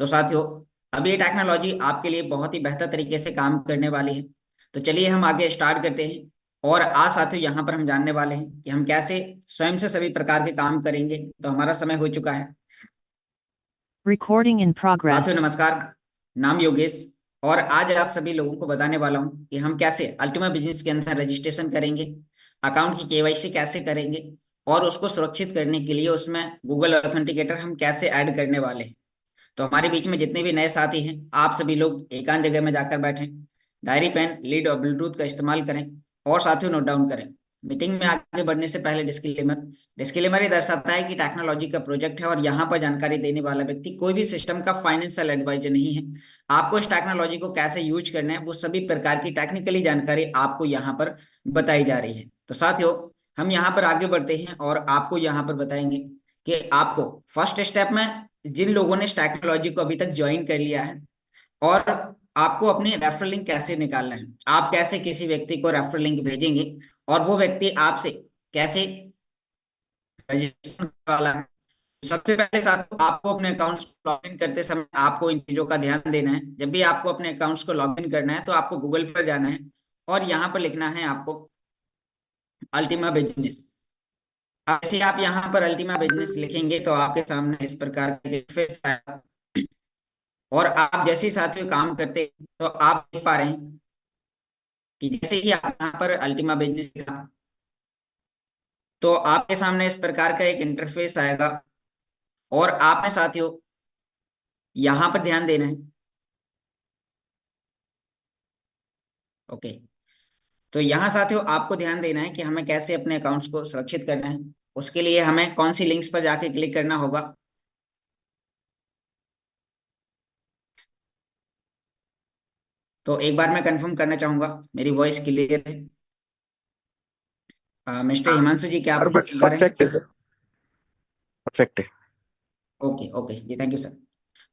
तो साथियों, अब ये टेक्नोलॉजी आपके लिए बहुत ही बेहतर तरीके से काम करने वाली है। तो चलिए हम आगे स्टार्ट करते हैं। और आज साथियों यहाँ पर हम जानने वाले हैं कि हम कैसे स्वयं से सभी प्रकार के काम करेंगे। तो हमारा समय हो चुका है। Recording in साथियों progress. नमस्कार। नाम योगेश। और आज आप सभी लोगों को बताने वाला हूँ कि हम कैसे अल्टीमा बिजनेस के अंदर रजिस्ट्रेशन करेंगे, अकाउंट की केवाईसी कैसे करेंगे, और उसको सुरक्षित करने के लिए उसमें गूगल ऑथेंटिकेटर हम कैसे ऐड करने वाले हैं। तो हमारे बीच में जितने भी नए साथी हैं, आप सभी लोग एकांत जगह में जाकर बैठें, डायरी पेन लीड और ब्लूटूथ का इस्तेमाल करें और साथियों नोट डाउन करें। मीटिंग में आगे बढ़ने से पहले डिस्क्लेमर डिस्क्लेमर ये दर्शाता है कि टेक्नोलॉजी का प्रोजेक्ट है और यहाँ पर जानकारी देने वाला व्यक्ति कोई भी सिस्टम का फाइनेंशियल एडवाइजर नहीं है। आपको इस टेक्नोलॉजी को कैसे यूज करना है वो सभी प्रकार की टेक्निकली जानकारी आपको यहाँ पर बताई जा रही है। तो साथियों, हम यहाँ पर आगे बढ़ते हैं और आपको यहाँ पर बताएंगे कि आपको फर्स्ट स्टेप में जिन लोगों ने इस टेक्नोलॉजी को अभी तक ज्वाइन कर लिया है और आपको अपनी रेफरल लिंक कैसे निकालना है, आप कैसे किसी व्यक्ति को रेफरल लिंक भेजेंगे और वो व्यक्ति आपसे कैसे रजिस्ट्रेशन वाला है। सबसे पहले साथ आपको अपने अकाउंट्स को लॉग इन करते समय आपको इन चीजों का ध्यान देना है। जब भी आपको अपने अकाउंट्स को लॉग इन करना है तो आपको गूगल पर जाना है और यहाँ पर लिखना है आपको अल्टीमा बिजनेस। ऐसे आप यहाँ पर अल्टीमा बिजनेस लिखेंगे तो आपके सामने इस प्रकार का इंटरफेस आएगा। और आप जैसे ही साथियों काम करते हैं तो आप देख पा रहे हैं कि जैसे ही आप यहाँ पर अल्टीमा बिजनेस लिखा तो आपके सामने इस प्रकार का एक इंटरफेस आएगा। और आपने साथियों यहाँ पर ध्यान देना है। ओके। तो यहाँ साथियों आपको ध्यान देना है कि हमें कैसे अपने अकाउंट्स को सुरक्षित करना है। उसके लिए हमें कौन सी लिंक्स पर जाके क्लिक करना होगा। तो एक बार मैं कंफर्म करना चाहूंगा मेरी वॉइस क्लियर है। मिस्टर हिमांशु जी, क्या आप मुझे सुन पा रहे हैं? परफेक्ट है सर। परफेक्ट है। ओके ओके जी, थैंक यू सर।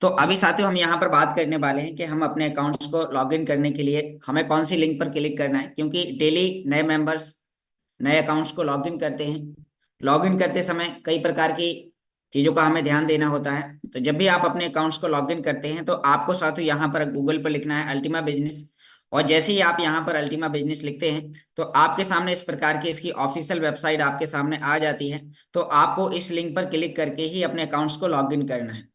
तो अभी साथियों हम यहाँ पर बात करने वाले हैं कि हम अपने अकाउंट्स को लॉगिन करने के लिए हमें कौन सी लिंक पर क्लिक करना है, क्योंकि डेली नए मेंबर्स नए अकाउंट्स को लॉगिन करते हैं। लॉगिन करते समय कई प्रकार की चीज़ों का हमें ध्यान देना होता है। तो जब भी आप अपने अकाउंट्स को लॉगिन करते हैं तो आपको साथियों यहाँ पर गूगल पर लिखना है अल्टीमा बिजनेस। और जैसे ही आप यहाँ पर अल्टीमा बिजनेस लिखते हैं तो आपके सामने इस प्रकार की इसकी ऑफिशियल वेबसाइट आपके सामने आ जाती है। तो आपको इस लिंक पर क्लिक करके ही अपने अकाउंट्स को लॉगिन करना है।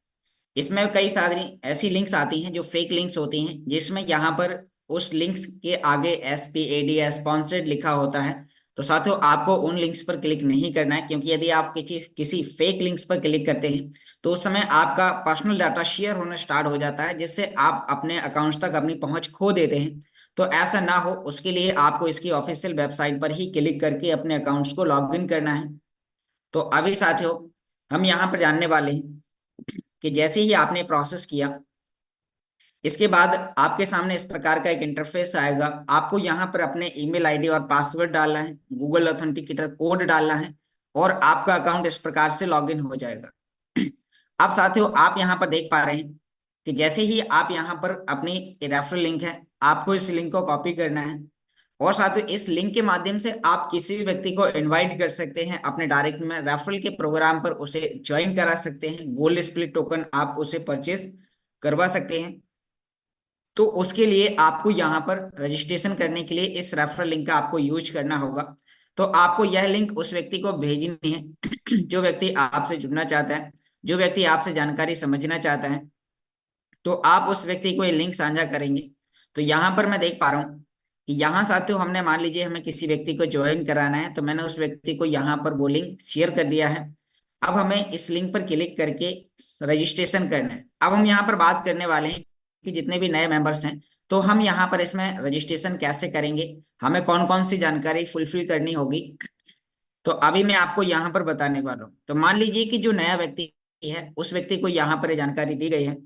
इसमें कई सारी ऐसी लिंक्स आती हैं जो फेक लिंक्स होती हैं, जिसमें यहाँ पर उस लिंक्स के आगे SPAD स्पॉन्सर्ड लिखा होता है। तो साथियों आपको उन लिंक्स पर क्लिक नहीं करना है, क्योंकि यदि आप किसी किसी फेक लिंक्स पर क्लिक करते हैं तो उस समय आपका पर्सनल डाटा शेयर होना स्टार्ट हो जाता है, जिससे आप अपने अकाउंट्स तक अपनी पहुंच खो देते हैं। तो ऐसा ना हो उसके लिए आपको इसकी ऑफिशियल वेबसाइट पर ही क्लिक करके अपने अकाउंट्स को लॉग इन करना है। तो अभी साथियों हम यहाँ पर जानने वाले हैं कि जैसे ही आपने प्रोसेस किया इसके बाद आपके सामने इस प्रकार का एक इंटरफेस आएगा। आपको यहाँ पर अपने ईमेल आईडी और पासवर्ड डालना है, गूगल ऑथेंटिकेटर कोड डालना है और आपका अकाउंट इस प्रकार से लॉगिन हो जाएगा। अब साथियों आप यहाँ पर देख पा रहे हैं कि जैसे ही आप यहाँ पर अपनी रेफरल लिंक है, आपको इस लिंक को कॉपी करना है। और साथियों इस लिंक के माध्यम से आप किसी भी व्यक्ति को इनवाइट कर सकते हैं अपने डायरेक्ट में रेफरल के प्रोग्राम पर, उसे ज्वाइन करा सकते हैं। गोल्ड स्प्लिट टोकन आप उसे परचेस करवा सकते हैं। तो उसके लिए आपको यहाँ पर रजिस्ट्रेशन करने के लिए इस रेफरल लिंक का आपको यूज करना होगा। तो आपको यह लिंक उस व्यक्ति को भेजनी है जो व्यक्ति आपसे जुड़ना चाहता है, जो व्यक्ति आपसे जानकारी समझना चाहता है। तो आप उस व्यक्ति को ये लिंक साझा करेंगे। तो यहाँ पर मैं देख पा रहा हूँ कि यहाँ साथियों हमने मान लीजिए हमें किसी व्यक्ति को ज्वाइन कराना है, तो मैंने उस व्यक्ति को यहाँ पर वो लिंक शेयर कर दिया है। अब हमें इस लिंक पर क्लिक करके रजिस्ट्रेशन करना है। अब हम यहाँ पर बात करने वाले हैं कि जितने भी नए मेंबर्स हैं तो हम यहाँ पर इसमें रजिस्ट्रेशन कैसे करेंगे, हमें कौन कौन सी जानकारी फुलफिल करनी होगी। तो अभी मैं आपको यहाँ पर बताने वाला हूँ। तो मान लीजिए कि जो नया व्यक्ति है उस व्यक्ति को यहाँ पर ये जानकारी दी गई है।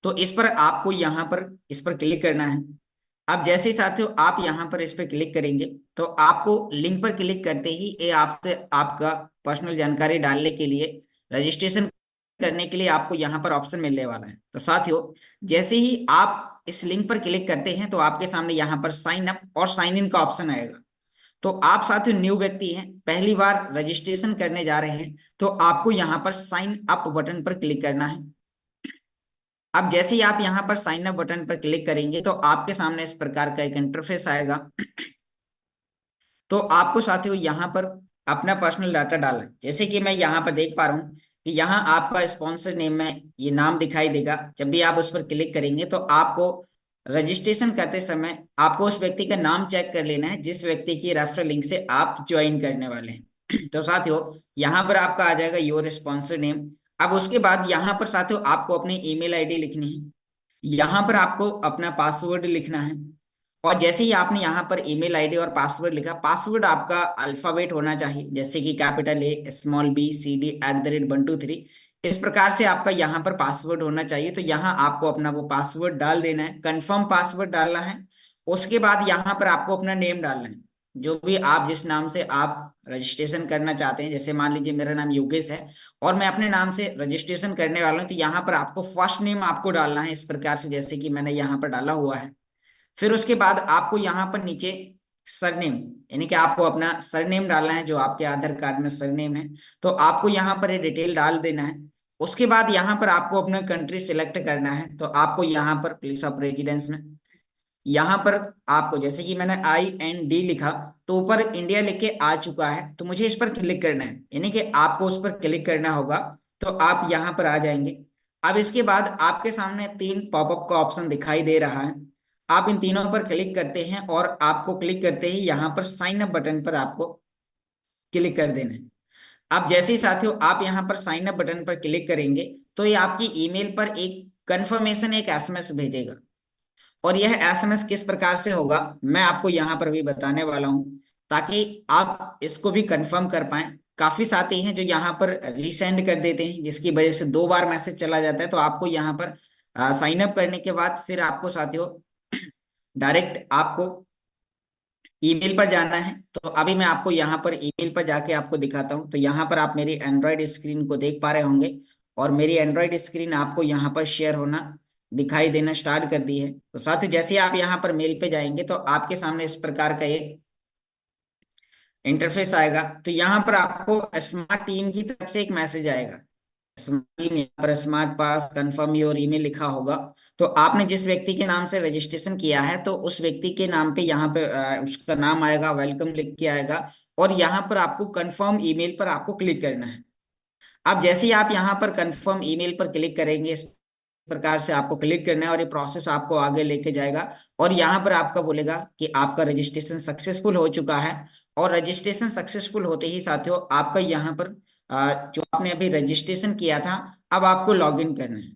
तो इस पर आपको यहाँ पर इस पर क्लिक करना है। अब जैसे ही साथियों आप यहाँ पर इस पर क्लिक करेंगे तो आपको लिंक पर क्लिक करते ही ये आपसे आपका पर्सनल जानकारी डालने के लिए, रजिस्ट्रेशन करने के लिए आपको यहाँ पर ऑप्शन मिलने वाला है। तो साथियों जैसे ही आप इस लिंक पर क्लिक करते हैं तो आपके सामने यहाँ पर साइन अप और साइन इन का ऑप्शन आएगा। तो आप साथियों न्यू व्यक्ति हैं, पहली बार रजिस्ट्रेशन करने जा रहे हैं, तो आपको यहाँ पर साइन अप बटन पर क्लिक करना है। अब जैसे ही आप यहाँ पर साइन अप बटन पर क्लिक करेंगे तो आपके सामने इस प्रकार का एक इंटरफेस आएगा। तो आपको साथियों यहाँ पर अपना पर्सनल डाटा डालना है। जैसे कि मैं यहाँ पर देख पा रहा हूँ कि यहाँ आपका स्पॉन्सर नेम में ये नाम दिखाई देगा। जब भी आप उस पर क्लिक करेंगे तो आपको रजिस्ट्रेशन करते समय आपको उस व्यक्ति का नाम चेक कर लेना है जिस व्यक्ति की रेफरल लिंक से आप ज्वाइन करने वाले हैं। तो साथियों यहाँ पर आपका आ जाएगा योर स्पॉन्सर नेम। अब उसके बाद यहाँ पर साथियों आपको अपनी ईमेल आईडी लिखनी है। यहाँ पर आपको अपना पासवर्ड लिखना है। और जैसे ही आपने यहाँ पर ईमेल आईडी और पासवर्ड लिखा, पासवर्ड आपका अल्फाबेट होना चाहिए, जैसे कि capital A small B C D @123। इस प्रकार से आपका यहाँ पर पासवर्ड होना चाहिए। तो यहाँ आपको अपना वो पासवर्ड डाल देना है, कंफर्म पासवर्ड डालना है। उसके बाद यहाँ पर आपको अपना नेम डालना है, जो भी आप जिस नाम से आप रजिस्ट्रेशन करना चाहते हैं। जैसे मान लीजिए मेरा नाम योगेश है और मैं अपने नाम से रजिस्ट्रेशन करने वाला हूँ, तो यहाँ पर आपको फर्स्ट नेम आपको डालना है इस प्रकार से, जैसे कि मैंने यहाँ पर डाला हुआ है। फिर उसके बाद आपको यहाँ पर नीचे सरनेम, यानी कि आपको अपना सरनेम डालना है जो आपके आधार कार्ड में सरनेम है। तो आपको यहाँ पर ये डिटेल डाल देना है। उसके बाद यहाँ पर आपको अपना कंट्री सिलेक्ट करना है। तो आपको यहाँ पर प्लेस ऑफ रेजिडेंस में यहाँ पर आपको, जैसे कि मैंने IND लिखा तो ऊपर इंडिया लिख के आ चुका है, तो मुझे इस पर क्लिक करना है, यानी कि आपको उस पर क्लिक करना होगा। तो आप यहाँ पर आ जाएंगे। अब इसके बाद आपके सामने 3 पॉपअप का ऑप्शन दिखाई दे रहा है। आप इन तीनों पर क्लिक करते हैं और आपको क्लिक करते ही यहाँ पर साइन अप बटन पर आपको क्लिक कर देना है। अब जैसे ही साथियों आप यहाँ पर साइन अप बटन पर क्लिक करेंगे तो ये आपकी ईमेल पर एक कंफर्मेशन, एक SMS भेजेगा। और यह SMS किस प्रकार से होगा मैं आपको यहाँ पर भी बताने वाला हूँ, ताकि आप इसको भी कंफर्म कर पाए। काफी साथी हैं जो यहाँ पर रीसेंड कर देते हैं, जिसकी वजह से 2 बार मैसेज चला जाता है। तो आपको यहाँ पर साइन अप करने के बाद फिर आपको साथियों डायरेक्ट आपको ईमेल पर जाना है। तो अभी मैं आपको यहाँ पर ईमेल पर जाके आपको दिखाता हूँ। तो यहाँ पर आप मेरी एंड्रॉयड स्क्रीन को देख पा रहे होंगे और मेरी एंड्रॉयड स्क्रीन आपको यहाँ पर शेयर होना, दिखाई देना स्टार्ट कर दी है। तो साथ ही जैसे आप यहाँ पर मेल पे जाएंगे तो आपके सामने इस प्रकार का एक इंटरफेस आएगा। तो यहाँ पर आपको स्मार्ट टीम की तरफ से एक मैसेज आएगा। स्मार्ट टीम, यहाँ पर smart pass confirm your email लिखा होगा। तो आपने जिस व्यक्ति के नाम से रजिस्ट्रेशन किया है तो उस व्यक्ति के नाम पे यहाँ पे उसका नाम आएगा, वेलकम लिख के आएगा। और यहाँ पर आपको कंफर्म ईमेल पर आपको क्लिक करना है। अब जैसे ही आप यहाँ पर कंफर्म ईमेल पर क्लिक करेंगे, इस प्रकार से आपको क्लिक करना है और ये प्रोसेस आपको आगे लेके जाएगा। और यहाँ पर आपका बोलेगा कि आपका रजिस्ट्रेशन सक्सेसफुल हो चुका है। और रजिस्ट्रेशन सक्सेसफुल होते ही साथियों आपका यहाँ पर जो आपने अभी रजिस्ट्रेशन किया था, अब आपको लॉगिन करना है।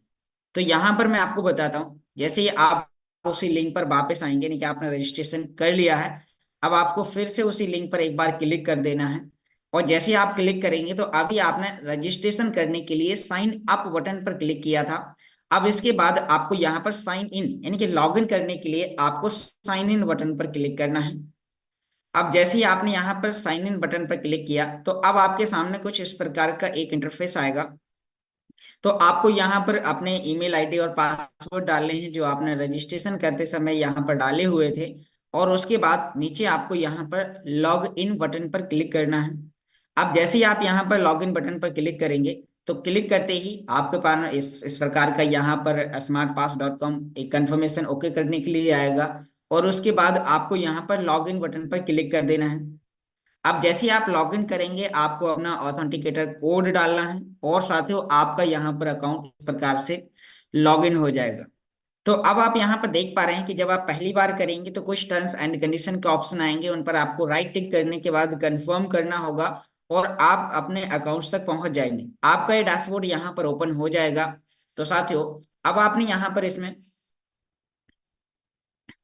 तो यहाँ पर मैं आपको बताता हूँ, जैसे ही आप उसी लिंक पर वापस आएंगे, नहीं कि आपने रजिस्ट्रेशन कर लिया है, अब आपको फिर से उसी लिंक पर एक बार क्लिक कर देना है। और जैसे ही आप क्लिक करेंगे तो अभी आपने रजिस्ट्रेशन करने के लिए साइन अप बटन पर क्लिक किया था। अब इसके बाद आपको यहाँ पर साइन इन, यानी कि लॉगिन करने के लिए आपको साइन इन बटन पर क्लिक करना है। अब जैसे ही आपने यहाँ पर साइन इन बटन पर क्लिक किया तो अब आपके सामने कुछ इस प्रकार का एक इंटरफेस आएगा। तो आपको यहाँ पर अपने ईमेल आईडी और पासवर्ड डालने हैं जो आपने रजिस्ट्रेशन करते समय यहाँ पर डाले हुए थे। और उसके बाद नीचे आपको यहाँ पर लॉग इन बटन पर क्लिक करना है। अब जैसे ही आप यहाँ पर लॉग इन बटन पर क्लिक करेंगे तो क्लिक करते ही आपके पास इस प्रकार का यहाँ पर smartpass.com एक कंफर्मेशन ओके करने के लिए आएगा। और उसके बाद आपको यहाँ पर लॉग इन बटन पर क्लिक कर देना है। अब जैसे ही आप लॉगिन करेंगे आपको अपना ऑथेंटिकेटर कोड डालना है और साथ ही आपका यहाँ पर अकाउंट इस प्रकार से लॉगिन हो जाएगा। तो अब आप यहाँ पर देख पा रहे हैं कि जब आप पहली बार करेंगे तो कुछ टर्म्स एंड कंडीशन के ऑप्शन आएंगे, उन पर आपको राइट टिक करने के बाद कंफर्म करना होगा और आप अपने अकाउंट्स तक पहुंच जाएंगे। आपका ये डैशबोर्ड यहाँ पर ओपन हो जाएगा। तो साथियों अब आपने यहाँ पर इसमें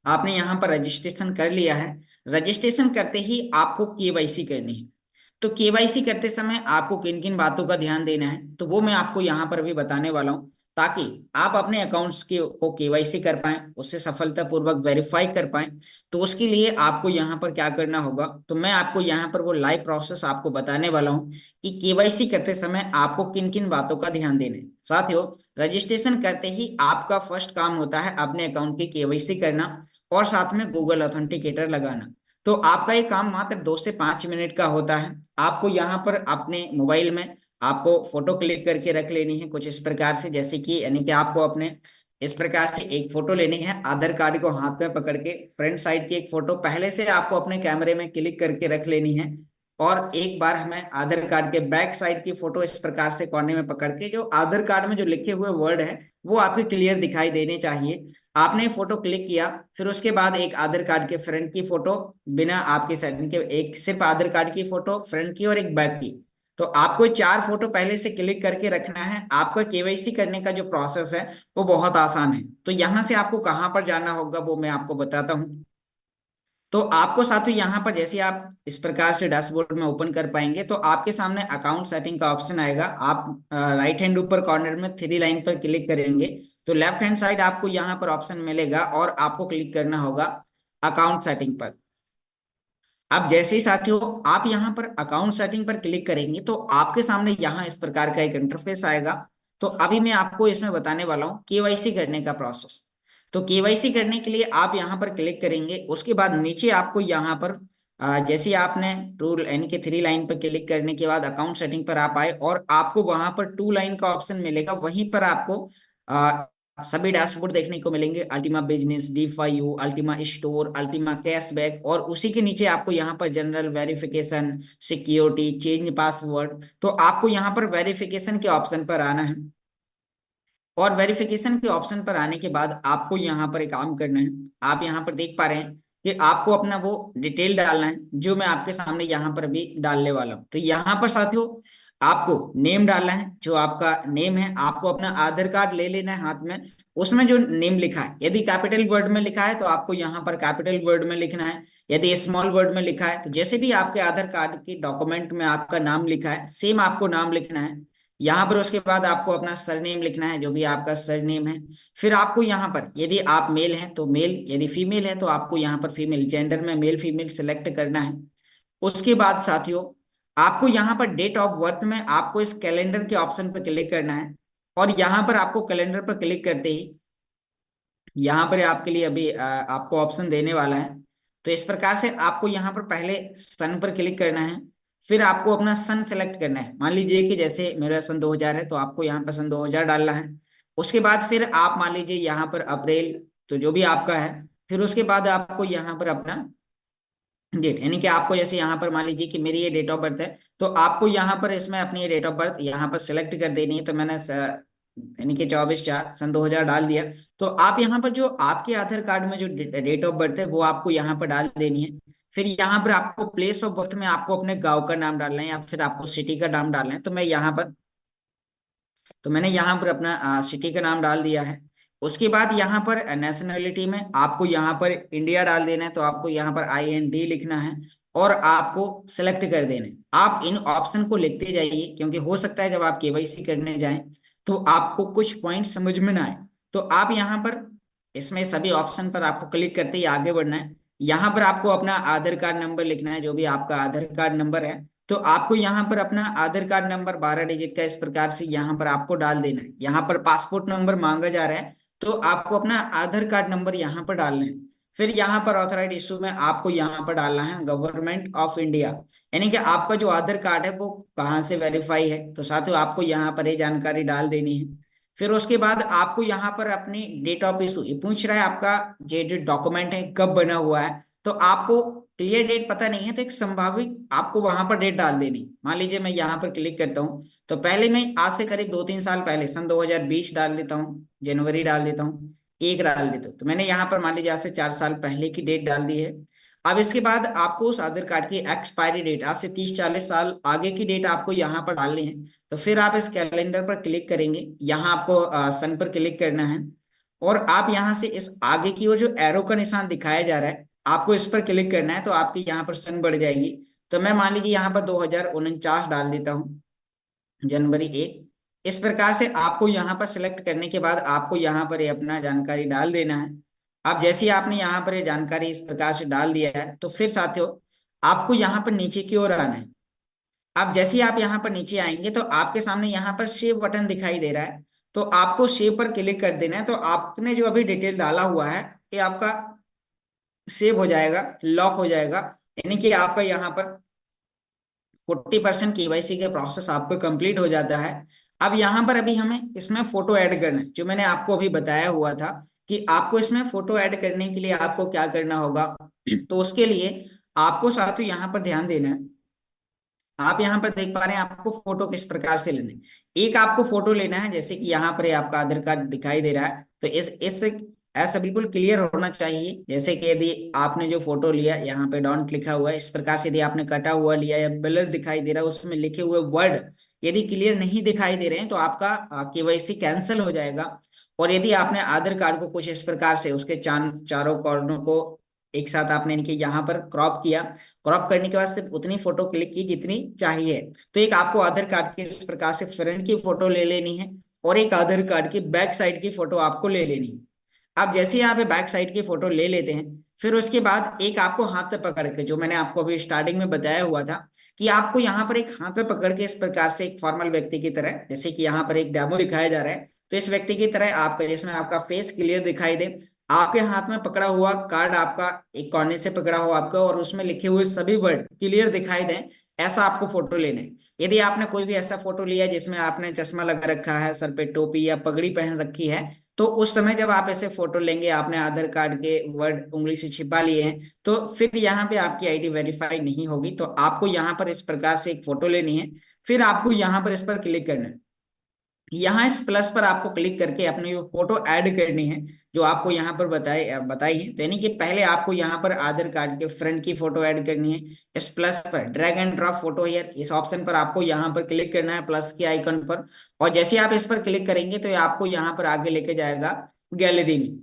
आपने यहाँ पर रजिस्ट्रेशन कर लिया है। रजिस्ट्रेशन करते ही आपको KYC करनी है। तो KYC करते समय आपको किन किन बातों का ध्यान देना है तो वो मैं आपको यहाँ पर अभी बताने वाला हूँ, ताकि आप अपने अकाउंट्स को KYC कर पाएं, उससे सफलतापूर्वक वेरीफाई कर पाएं। तो उसके लिए आपको यहाँ पर क्या करना होगा, तो मैं आपको यहाँ पर वो लाइव प्रोसेस आपको बताने वाला हूँ कि KYC करते समय आपको किन किन बातों का ध्यान देना है। साथियों रजिस्ट्रेशन करते ही आपका फर्स्ट काम होता है अपने अकाउंट की KYC करना और साथ में गूगल ऑथेंटिकेटर लगाना। तो आपका ये काम मात्र 2 से 5 मिनट का होता है। आपको यहाँ पर अपने मोबाइल में आपको फोटो क्लिक करके रख लेनी है कुछ इस प्रकार से, जैसे कि यानी कि आपको अपने इस प्रकार से एक फोटो लेनी है, आधार कार्ड को हाथ में पकड़ के फ्रंट साइड की एक फोटो पहले से आपको अपने कैमरे में क्लिक करके रख लेनी है, और एक बार हमें आधार कार्ड के बैक साइड की फोटो इस प्रकार से कोने में पकड़ के, जो आधार कार्ड में जो लिखे हुए वर्ड है वो आपके क्लियर दिखाई देने चाहिए। आपने फोटो क्लिक किया, फिर उसके बाद एक आधार कार्ड के फ्रंट की फोटो बिना आपके साइन के, एक सिर्फ आधार कार्ड की फोटो फ्रंट की और एक बैक की। तो आपको 4 फोटो पहले से क्लिक करके रखना है। आपका केवाईसी करने का जो प्रोसेस है वो बहुत आसान है। तो यहाँ से आपको कहाँ पर जाना होगा वो मैं आपको बताता हूँ। तो आपको साथियों यहाँ पर जैसे आप इस प्रकार से डैशबोर्ड में ओपन कर पाएंगे, तो आपके सामने अकाउंट सेटिंग का ऑप्शन आएगा। आप राइट हैंड ऊपर कॉर्नर में 3 लाइन पर क्लिक करेंगे तो लेफ्ट हैंड साइड आपको यहाँ पर ऑप्शन मिलेगा, और आपको क्लिक करना होगा अकाउंट सेटिंग पर। अब जैसे ही साथियों आप यहाँ पर अकाउंट सेटिंग पर क्लिक करेंगे तो आपके सामने यहाँ इस प्रकार का एक इंटरफेस आएगा। तो अभी मैं आपको इसमें बताने वाला हूँ केवाईसी करने का प्रोसेस। तो केवाईसी करने के लिए आप यहाँ पर क्लिक करेंगे, उसके बाद नीचे आपको यहाँ पर जैसे आपने टू यानी कि 3 लाइन पर क्लिक करने के बाद अकाउंट सेटिंग पर आप आए और आपको वहां पर 2 लाइन का ऑप्शन मिलेगा। वहीं पर आपको सभी डैशबोर्ड देखने को मिलेंगे, अल्टीमा बिजनेस, डी5U, अल्टीमा स्टोर, अल्टीमा कैशबैक, और उसी के नीचे आपको यहाँ पर general, verification, security, change password. तो आपको यहाँ पर वेरिफिकेशन के ऑप्शन पर आना है, और वेरिफिकेशन के ऑप्शन पर आने के बाद आपको यहाँ पर एक काम करना है। आप यहाँ पर देख पा रहे हैं कि आपको अपना वो डिटेल डालना है जो मैं आपके सामने यहाँ पर अभी डालने वाला हूँ। तो यहाँ पर साथियों आपको नेम डालना है, जो आपका नेम है। आपको अपना आधार कार्ड ले लेना है हाथ में, उसमें जो नेम लिखा है, यदि कैपिटल वर्ड में लिखा है तो आपको यहाँ पर कैपिटल वर्ड में लिखना है, यदि स्मॉल वर्ड में लिखा है तो जैसे भी आपके आधार कार्ड के डॉक्यूमेंट में आपका नाम लिखा है सेम आपको नाम लिखना है यहाँ पर। उसके बाद आपको अपना सरनेम लिखना है, जो भी आपका सरनेम है। फिर आपको यहाँ पर यदि आप मेल हैं तो मेल, यदि फीमेल है तो आपको यहाँ पर फीमेल, जेंडर में मेल फीमेल सिलेक्ट करना है। उसके बाद साथियों आपको यहाँ पर डेट ऑफ बर्थ में आपको इस कैलेंडर के ऑप्शन पर क्लिक करना है, और यहाँ पर आपको कैलेंडर पर क्लिक करते ही यहाँ पर आपके लिए अभी आपको ऑप्शन देने वाला है। तो इस प्रकार से आपको यहाँ पर पहले सन पर क्लिक करना है, फिर आपको अपना सन सेलेक्ट करना है। मान लीजिए कि जैसे मेरा सन 2000 है तो आपको यहाँ पर सन 2000 डालना है। उसके बाद फिर आप मान लीजिए यहाँ पर अप्रैल, तो जो भी आपका है, फिर उसके बाद आपको यहाँ पर अपना डेट, यानी कि आपको जैसे यहाँ पर मान लीजिए कि मेरी ये डेट ऑफ बर्थ है, तो आपको यहाँ पर इसमें अपनी ये डेट ऑफ बर्थ यहाँ पर सिलेक्ट कर देनी है। तो मैंने यानी कि 24/4 सन 2000 डाल दिया। तो आप यहाँ पर जो आपके आधार कार्ड में जो डेट ऑफ बर्थ है वो आपको यहाँ पर डाल देनी है। फिर यहाँ पर आपको प्लेस ऑफ बर्थ में आपको अपने गांव का नाम डालना है या फिर आपको सिटी का नाम डालना है। तो मैंने यहाँ पर अपना सिटी का नाम डाल दिया है। उसके बाद यहाँ पर नेशनैलिटी में आपको यहाँ पर इंडिया डाल देना है, तो आपको यहाँ पर IND लिखना है और आपको सेलेक्ट कर देना है। आप इन ऑप्शन को लिखते जाइए, क्योंकि हो सकता है जब आप केवाईसी करने जाएं तो आपको कुछ पॉइंट समझ में ना आए। तो आप यहाँ पर इसमें सभी ऑप्शन पर आपको क्लिक करते ही आगे बढ़ना है। यहाँ पर आपको अपना आधार कार्ड नंबर लिखना है, जो भी आपका आधार कार्ड नंबर है। तो आपको यहाँ पर अपना आधार कार्ड नंबर 12 डिजिट का इस प्रकार से यहाँ पर आपको डाल देना है। यहाँ पर पासपोर्ट नंबर मांगा जा रहा है, तो आपको अपना आधार कार्ड नंबर यहाँ पर डालना है। फिर यहाँ पर ऑथराइज इशू में आपको यहाँ पर डालना है गवर्नमेंट ऑफ इंडिया, यानी कि आपका जो आधार कार्ड है वो कहाँ से वेरीफाई है। तो साथियों आपको यहाँ पर ये जानकारी डाल देनी है। फिर उसके बाद आपको यहाँ पर अपनी डेट ऑफ इशू, ये पूछ रहा है आपका ये जो डॉक्यूमेंट है कब बना हुआ है। तो आपको क्लियर डेट पता नहीं है तो एक संभावित आपको वहां पर डेट डाल देनी। मान लीजिए मैं यहाँ पर क्लिक करता हूँ, तो पहले मैं आज से करीब 2-3 साल पहले सन 2020 डाल देता हूँ, जनवरी डाल देता हूँ, 1 डाल देता हूँ। तो मैंने यहाँ पर मान लीजिए आज से 4 साल पहले की डेट डाल दी है। अब इसके बाद आपको उस आधार कार्ड की एक्सपायरी डेट, आज से 30-40 साल आगे की डेट आपको यहाँ पर डालनी है। तो फिर आप इस कैलेंडर पर क्लिक करेंगे, यहाँ आपको सन पर क्लिक करना है, और आप यहाँ से इस आगे की ओर जो एरो का निशान दिखाया जा रहा है आपको इस पर क्लिक करना है, तो आपकी यहाँ पर सन बढ़ जाएगी। तो मैं मान लीजिए यहाँ पर 2049 डाल देता हूँ, जनवरी 1। इस प्रकार से आपको यहाँ पर सिलेक्ट करने के बाद आपको यहाँ पर ये अपना जानकारी डाल देना है। अब जैसे ही आपने यहाँ पर ये जानकारी इस प्रकार से डाल दिया है, तो फिर साथियों आपको यहाँ पर नीचे की ओर आना है। अब जैसे ही आप यहाँ पर नीचे आएंगे तो आपके सामने यहाँ पर सेव बटन दिखाई दे रहा है, तो आपको सेव पर क्लिक कर देना है। तो आपने जो अभी डिटेल डाला हुआ है ये आपका सेव हो जाएगा, लॉक हो जाएगा, यानी कि आपका यहाँ पर 40% केवाईसी के प्रोसेस आपको कंप्लीट हो जाता है। अब यहाँ पर अभी हमें इसमें फोटो ऐड करना है, जो मैंने आपको अभी बताया हुआ था कि आपको इसमें फोटो ऐड करने के लिए आपको क्या करना होगा। तो उसके लिए आपको साथियों यहाँ पर ध्यान देना है। आप यहाँ पर देख पा रहे हैं आपको फोटो किस प्रकार से लेना है। एक आपको फोटो लेना है, जैसे कि यहाँ पर ये आपका आधार कार्ड दिखाई दे रहा है, तो इस ऐसा बिल्कुल क्लियर होना चाहिए। जैसे कि यदि आपने जो फोटो लिया, यहाँ पे डॉन्ट लिखा हुआ है, इस प्रकार से यदि आपने कटा हुआ लिया या ब्लर दिखाई दे रहा है, उसमें लिखे हुए वर्ड यदि क्लियर नहीं दिखाई दे रहे हैं, तो आपका केवाईसी कैंसिल हो जाएगा। और यदि आपने आधार कार्ड को कुछ इस प्रकार से उसके चारों कॉर्नर को एक साथ आपने इनके यहाँ पर क्रॉप किया, क्रॉप करने के बाद सिर्फ उतनी फोटो क्लिक की जितनी चाहिए, तो एक आपको आधार कार्ड की इस प्रकार से फ्रंट की फोटो ले लेनी है और एक आधार कार्ड की बैक साइड की फोटो आपको ले लेनी है। अब जैसे यहाँ पे बैक साइड की फोटो ले लेते हैं, फिर उसके बाद एक आपको हाथ पे पकड़ के, जो मैंने आपको अभी स्टार्टिंग में बताया हुआ था कि आपको यहाँ पर एक हाथ पे पकड़ के इस प्रकार से एक फॉर्मल व्यक्ति की तरह, जैसे कि यहाँ पर एक डेमो दिखाया जा रहा है, तो इस व्यक्ति की तरह आपका, जिसमें आपका फेस क्लियर दिखाई दे, आपके हाथ में पकड़ा हुआ कार्ड आपका एक कोने से पकड़ा हुआ आपका, और उसमें लिखे हुए सभी वर्ड क्लियर दिखाई दें, ऐसा आपको फोटो लेना है। यदि आपने कोई भी ऐसा फोटो लिया जिसमें आपने चश्मा लगा रखा है, सर पे टोपी या पगड़ी पहन रखी है, तो उस समय जब आप ऐसे फोटो लेंगे, आपने आधार कार्ड के वर्ड उंगली से छिपा लिए हैं, तो फिर यहाँ पे आपकी आईडी वेरीफाई नहीं होगी। तो आपको यहाँ पर इस प्रकार से एक फोटो लेनी है, फिर आपको यहाँ पर इस पर क्लिक करना है। यहाँ इस प्लस पर आपको क्लिक करके अपनी वो फोटो ऐड करनी है, जो आपको यहाँ पर बताई है। तो यानी कि पहले आपको यहाँ पर आधार कार्ड के फ्रंट की फोटो ऐड करनी है। इस प्लस पर drag and drop photo here, इस ऑप्शन पर आपको यहाँ पर क्लिक करना है, प्लस के आइकन पर। और जैसे आप इस पर क्लिक करेंगे तो ये आपको यहाँ पर आगे लेके जाएगा गैलरी में।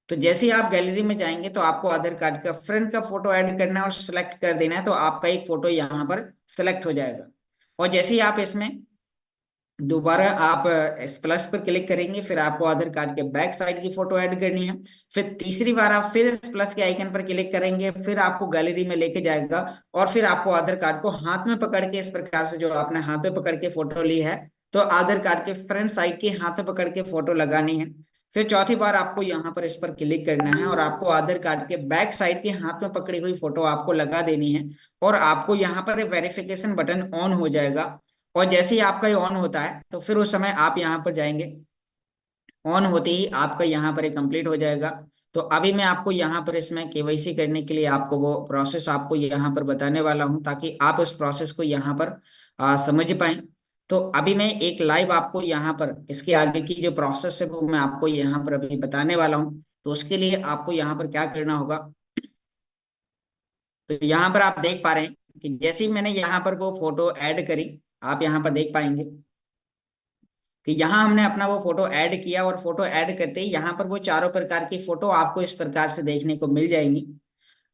तो जैसे ही आप गैलरी में जाएंगे तो आपको आधार कार्ड का फ्रंट का फोटो ऐड करना है और सिलेक्ट कर देना है, तो आपका एक फोटो यहाँ पर सिलेक्ट हो जाएगा। और जैसे ही आप इसमें दोबारा आप इस प्लस पर क्लिक करेंगे, फिर आपको आधार कार्ड के बैक साइड की फोटो ऐड करनी है। फिर तीसरी बार आप फिर इस प्लस के आइकन पर क्लिक करेंगे, फिर आपको गैलरी में लेके जाएगा, और फिर आपको आधार कार्ड को हाथ में पकड़ के इस प्रकार से, जो आपने हाथ में पकड़ के फोटो ली है, तो आधार कार्ड के फ्रंट साइड की हाथ में पकड़ के फोटो लगानी है। फिर चौथी बार आपको यहाँ पर इस पर क्लिक करना है और आपको आधार कार्ड के बैक साइड के हाथ में पकड़ी हुई फोटो आपको लगा देनी है, और आपको यहाँ पर वेरिफिकेशन बटन ऑन हो जाएगा। और जैसे ही आपका ये ऑन होता है, तो फिर उस समय आप यहाँ पर जाएंगे, ऑन होते ही आपका यहाँ पर कंप्लीट हो जाएगा। तो अभी मैं आपको यहाँ पर इसमें केवाईसी करने के लिए आपको वो प्रोसेस आपको यहाँ पर बताने वाला हूँ, ताकि आप उस प्रोसेस को यहाँ पर समझ पाए। तो अभी मैं एक लाइव आपको यहाँ पर इसके आगे की जो प्रोसेस है वो मैं आपको यहाँ पर अभी बताने वाला हूँ। तो उसके लिए आपको यहाँ पर क्या करना होगा, तो यहाँ पर आप देख पा रहे हैं कि जैसे ही मैंने यहाँ पर वो फोटो ऐड करी, आप यहाँ पर देख पाएंगे कि यहाँ हमने अपना वो फोटो ऐड किया, और फोटो ऐड करते ही यहाँ पर वो चारों प्रकार की फोटो आपको इस प्रकार से देखने को मिल जाएंगी।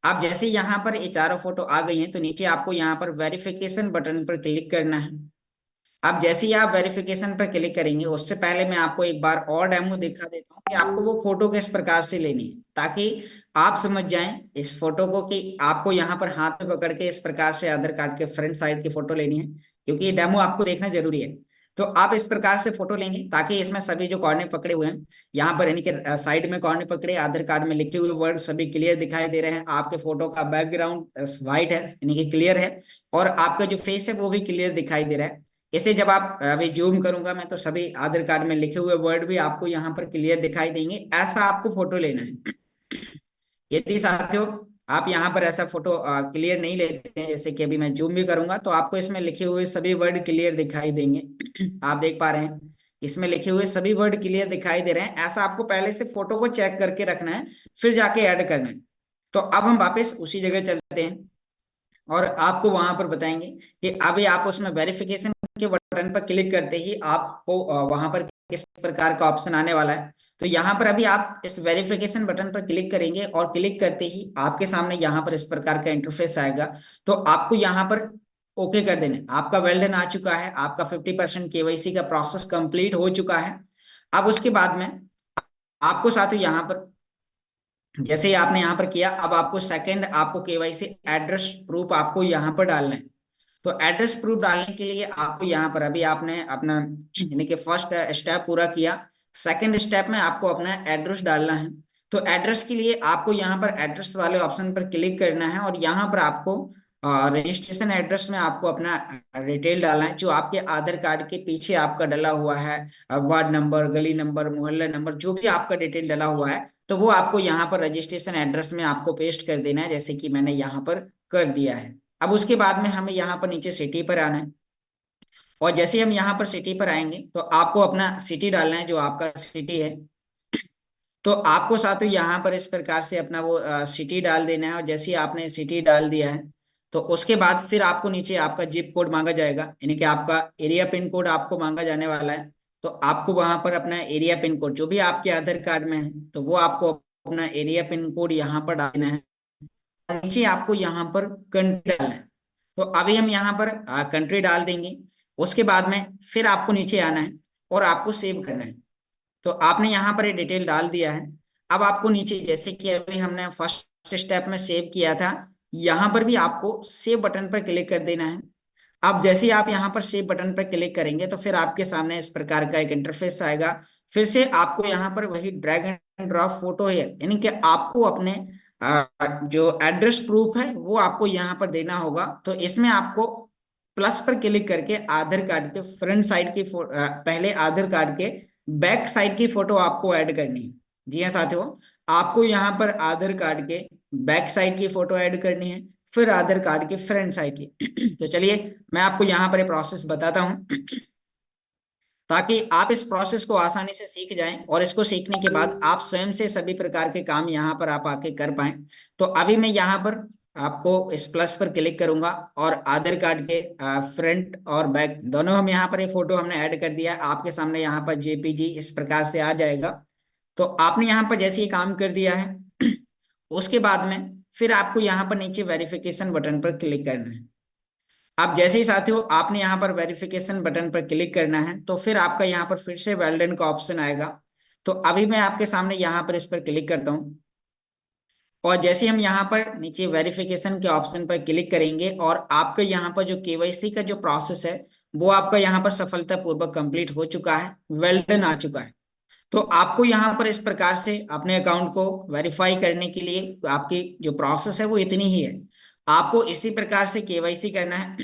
आप जैसे यहाँ पर ये चारों फोटो आ गई हैं, तो नीचे आपको यहाँ पर वेरिफिकेशन बटन पर क्लिक करना है। आप जैसे ही आप वेरिफिकेशन पर क्लिक करेंगे, उससे पहले मैं आपको एक बार और डेमो दिखा देता हूँ कि आपको वो फोटो किस प्रकार से लेनी है, ताकि आप समझ जाएं इस फोटो को कि आपको यहाँ पर हाथ में पकड़ के इस प्रकार से आधार कार्ड के फ्रंट साइड की फोटो लेनी है, क्योंकि ये डेमो आपको देखना जरूरी है। तो आप इस प्रकार से फोटो लेंगे, ताकि इसमें सभी जो कॉर्नर पकड़े हुए हैं, यहाँ पर यानी कि साइड में कॉर्नर पकड़े, आधार कार्ड में लिखे हुए वर्ड सभी क्लियर दिखाई दे रहे हैं, आपके फोटो का बैकग्राउंड व्हाइट है यानी कि क्लियर है, और आपका जो फेस है वो भी क्लियर दिखाई दे रहा है। इसे जब आप अभी जूम करूंगा मैं, तो सभी आधार कार्ड में लिखे हुए वर्ड भी आपको यहाँ पर क्लियर दिखाई देंगे। ऐसा आपको फोटो लेना है। यदि साथियों आप यहाँ पर ऐसा फोटो क्लियर नहीं लेते हैं, जैसे कि अभी मैं जूम भी करूंगा, तो आपको इसमें लिखे हुए सभी वर्ड क्लियर दिखाई देंगे। आप देख पा रहे हैं इसमें लिखे हुए सभी वर्ड क्लियर दिखाई दे रहे हैं। ऐसा आपको पहले से फोटो को चेक करके रखना है, फिर जाके ऐड करना है। तो अब हम वापस उसी जगह चलते हैं और आपको वहां पर बताएंगे कि अभी आप उसमें वेरिफिकेशन के बटन पर क्लिक करते ही आपको वहां पर किस प्रकार का ऑप्शन आने वाला है। तो यहाँ पर अभी आप इस वेरिफिकेशन बटन पर क्लिक करेंगे, और क्लिक करते ही आपके सामने यहाँ पर इस प्रकार का इंटरफेस आएगा। तो आपको यहाँ पर ओके कर देना, आपका वेल डन आ चुका है, आपका 50% केवाईसी का प्रोसेस कंप्लीट हो चुका है। अब उसके बाद में आपको साथ ही यहाँ पर जैसे ही आपने यहाँ पर किया, अब आपको सेकंड आपको केवाईसी एड्रेस प्रूफ आपको यहाँ पर डालना है। तो एड्रेस प्रूफ डालने के लिए आपको यहाँ पर अभी आपने अपना यानी कि फर्स्ट स्टेप पूरा किया, सेकंड स्टेप में आपको अपना एड्रेस डालना है। तो एड्रेस के लिए आपको यहाँ पर एड्रेस वाले ऑप्शन पर क्लिक करना है, और यहाँ पर आपको रजिस्ट्रेशन एड्रेस में आपको अपना डिटेल डालना है, जो आपके आधार कार्ड के पीछे आपका डला हुआ है, वार्ड नंबर, गली नंबर, मोहल्ला नंबर, जो भी आपका डिटेल डला हुआ है, तो वो आपको यहाँ पर रजिस्ट्रेशन एड्रेस में आपको पेस्ट कर देना है, जैसे कि मैंने यहाँ पर कर दिया है। अब उसके बाद में हमें यहाँ पर नीचे सिटी पर आना है, और जैसे हम यहाँ पर सिटी पर आएंगे तो आपको अपना सिटी डालना है, जो आपका सिटी है। तो आपको साथ ही यहाँ पर इस प्रकार से अपना वो सिटी डाल देना है, और जैसे ही आपने सिटी डाल दिया है तो उसके बाद फिर आपको नीचे आपका जिप कोड मांगा जाएगा, यानी कि आपका एरिया पिन कोड आपको मांगा जाने वाला है। तो आपको वहां पर अपना एरिया पिन कोड जो भी आपके आधार कार्ड में है, तो वो आपको अपना एरिया पिन कोड यहाँ पर डालना है। नीचे आपको यहाँ पर कंट्री डालना है, तो अभी हम यहाँ पर कंट्री डाल देंगे। उसके बाद में फिर आपको नीचे आना है और आपको सेव करना है। तो आपने यहाँ पर ये डिटेल डाल दिया है। अब आपको नीचे, जैसे कि अभी हमने फर्स्ट स्टेप में सेव किया था, यहाँ पर भी आपको सेव बटन पर क्लिक कर देना है। अब जैसे ही आप यहाँ पर सेव बटन पर क्लिक करेंगे तो फिर आपके सामने इस प्रकार का एक इंटरफेस आएगा। फिर से आपको यहाँ पर वही ड्रैग एंड ड्रॉप फोटो है, यानी कि आपको अपने जो एड्रेस प्रूफ है वो आपको यहाँ पर देना होगा। तो इसमें आपको प्लस पर क्लिक करके आधार कार्ड के फ्रंट साइड की पहले आधार कार्ड के बैक साइड की फोटो आपको ऐड करनी है। जी हाँ साथियों, आपको यहाँ पर आधार कार्ड के बैक साइड की फोटो ऐड करनी है, फिर आधार कार्ड के फ्रंट साइड की। तो चलिए मैं आपको यहाँ पर प्रोसेस बताता हूँ, ताकि आप इस प्रोसेस को आसानी से सीख जाएं, और इसको सीखने के बाद आप स्वयं से सभी प्रकार के काम यहाँ पर आप आके कर पाएं। तो अभी मैं यहाँ पर आपको इस प्लस पर क्लिक करूंगा, और आधार कार्ड के फ्रंट और बैक दोनों हम यहाँ पर ये फोटो हमने ऐड कर दिया। आपके सामने यहाँ पर जेपीजी इस प्रकार से आ जाएगा। तो आपने यहाँ पर जैसे ही काम कर दिया है उसके बाद में फिर आपको यहाँ पर नीचे वेरिफिकेशन बटन पर क्लिक करना है। अब जैसे ही साथियों आपने यहाँ पर वेरिफिकेशन बटन पर क्लिक करना है, तो फिर आपका यहाँ पर फिर से वेल डन का ऑप्शन आएगा। तो अभी मैं आपके सामने यहाँ पर इस पर क्लिक करता हूँ, और जैसे हम यहाँ पर नीचे वेरिफिकेशन के ऑप्शन पर क्लिक करेंगे, और आपका यहाँ पर जो केवाईसी का जो प्रोसेस है वो आपका यहाँ पर सफलतापूर्वक कंप्लीट हो चुका है, वेल डन आ चुका है। तो आपको यहाँ पर इस प्रकार से अपने अकाउंट को वेरीफाई करने के लिए आपकी जो प्रोसेस है वो इतनी ही है। आपको इसी प्रकार से केवाईसी करना है।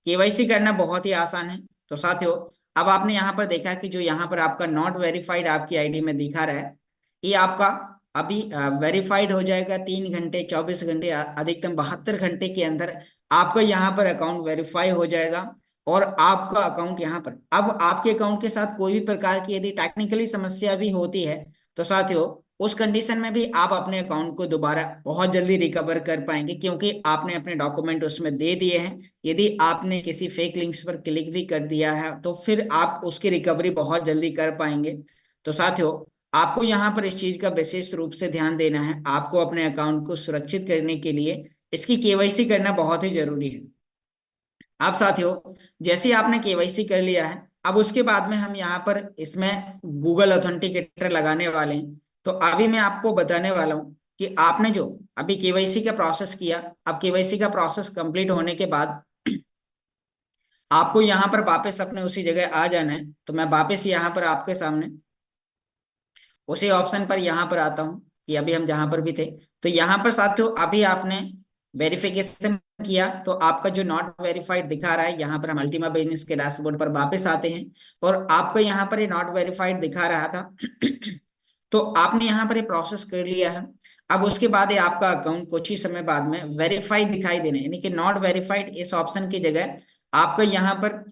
केवाईसी करना बहुत ही आसान है। तो साथियों, अब आपने यहाँ पर देखा कि जो यहाँ पर आपका नॉट वेरीफाइड आपकी आईडी में दिखा रहा है, ये आपका अभी वेरीफाइड हो जाएगा 3 घंटे, 24 घंटे, अधिकतम 72 घंटे के अंदर आपका यहाँ पर अकाउंट वेरीफाई हो जाएगा। और आपका अकाउंट यहाँ पर, अब आपके अकाउंट के साथ कोई भी प्रकार की यदि टेक्निकली समस्या भी होती है तो साथियों उस कंडीशन में भी आप अपने अकाउंट को दोबारा बहुत जल्दी रिकवर कर पाएंगे, क्योंकि आपने अपने डॉक्यूमेंट उसमें दे दिए हैं। यदि आपने किसी फेक लिंक्स पर क्लिक भी कर दिया है तो फिर आप उसकी रिकवरी बहुत जल्दी कर पाएंगे। तो साथियों, आपको यहाँ पर इस चीज का विशेष रूप से ध्यान देना है। आपको अपने अकाउंट को सुरक्षित करने के लिए इसकी केवाईसी करना बहुत ही जरूरी है। अब साथियों, जैसे ही आपने केवाईसी कर लिया है, अब उसके बाद में हम यहाँ पर इसमें गूगल ऑथेंटिकेटर लगाने वाले हैं। तो अभी मैं आपको बताने वाला हूँ कि आपने जो अभी केवाईसी का प्रोसेस किया, अब केवाईसी का प्रोसेस कंप्लीट होने के बाद आपको यहाँ पर वापस अपने उसी जगह आ जाना है। तो मैं वापस यहाँ पर आपके सामने उसी ऑप्शन पर यहाँ पर आता हूँ कि अभी हम जहाँ पर भी थे। तो यहाँ पर साथियों अभी आपने वेरिफिकेशन किया, तो आपका जो नॉट वेरीफाइड दिखा रहा है, यहाँ पर हम अल्टीमा बिजनेस के डैशबोर्ड पर वापस आते हैं, और आपका यहाँ पर ये नॉट वेरीफाइड दिखा रहा था। तो आपने यहाँ पर ये प्रोसेस कर लिया है। अब उसके बाद ये आपका अकाउंट कुछ ही समय बाद में वेरीफाइड दिखाई देने, यानी कि नॉट वेरीफाइड इस ऑप्शन की जगह आपका यहाँ पर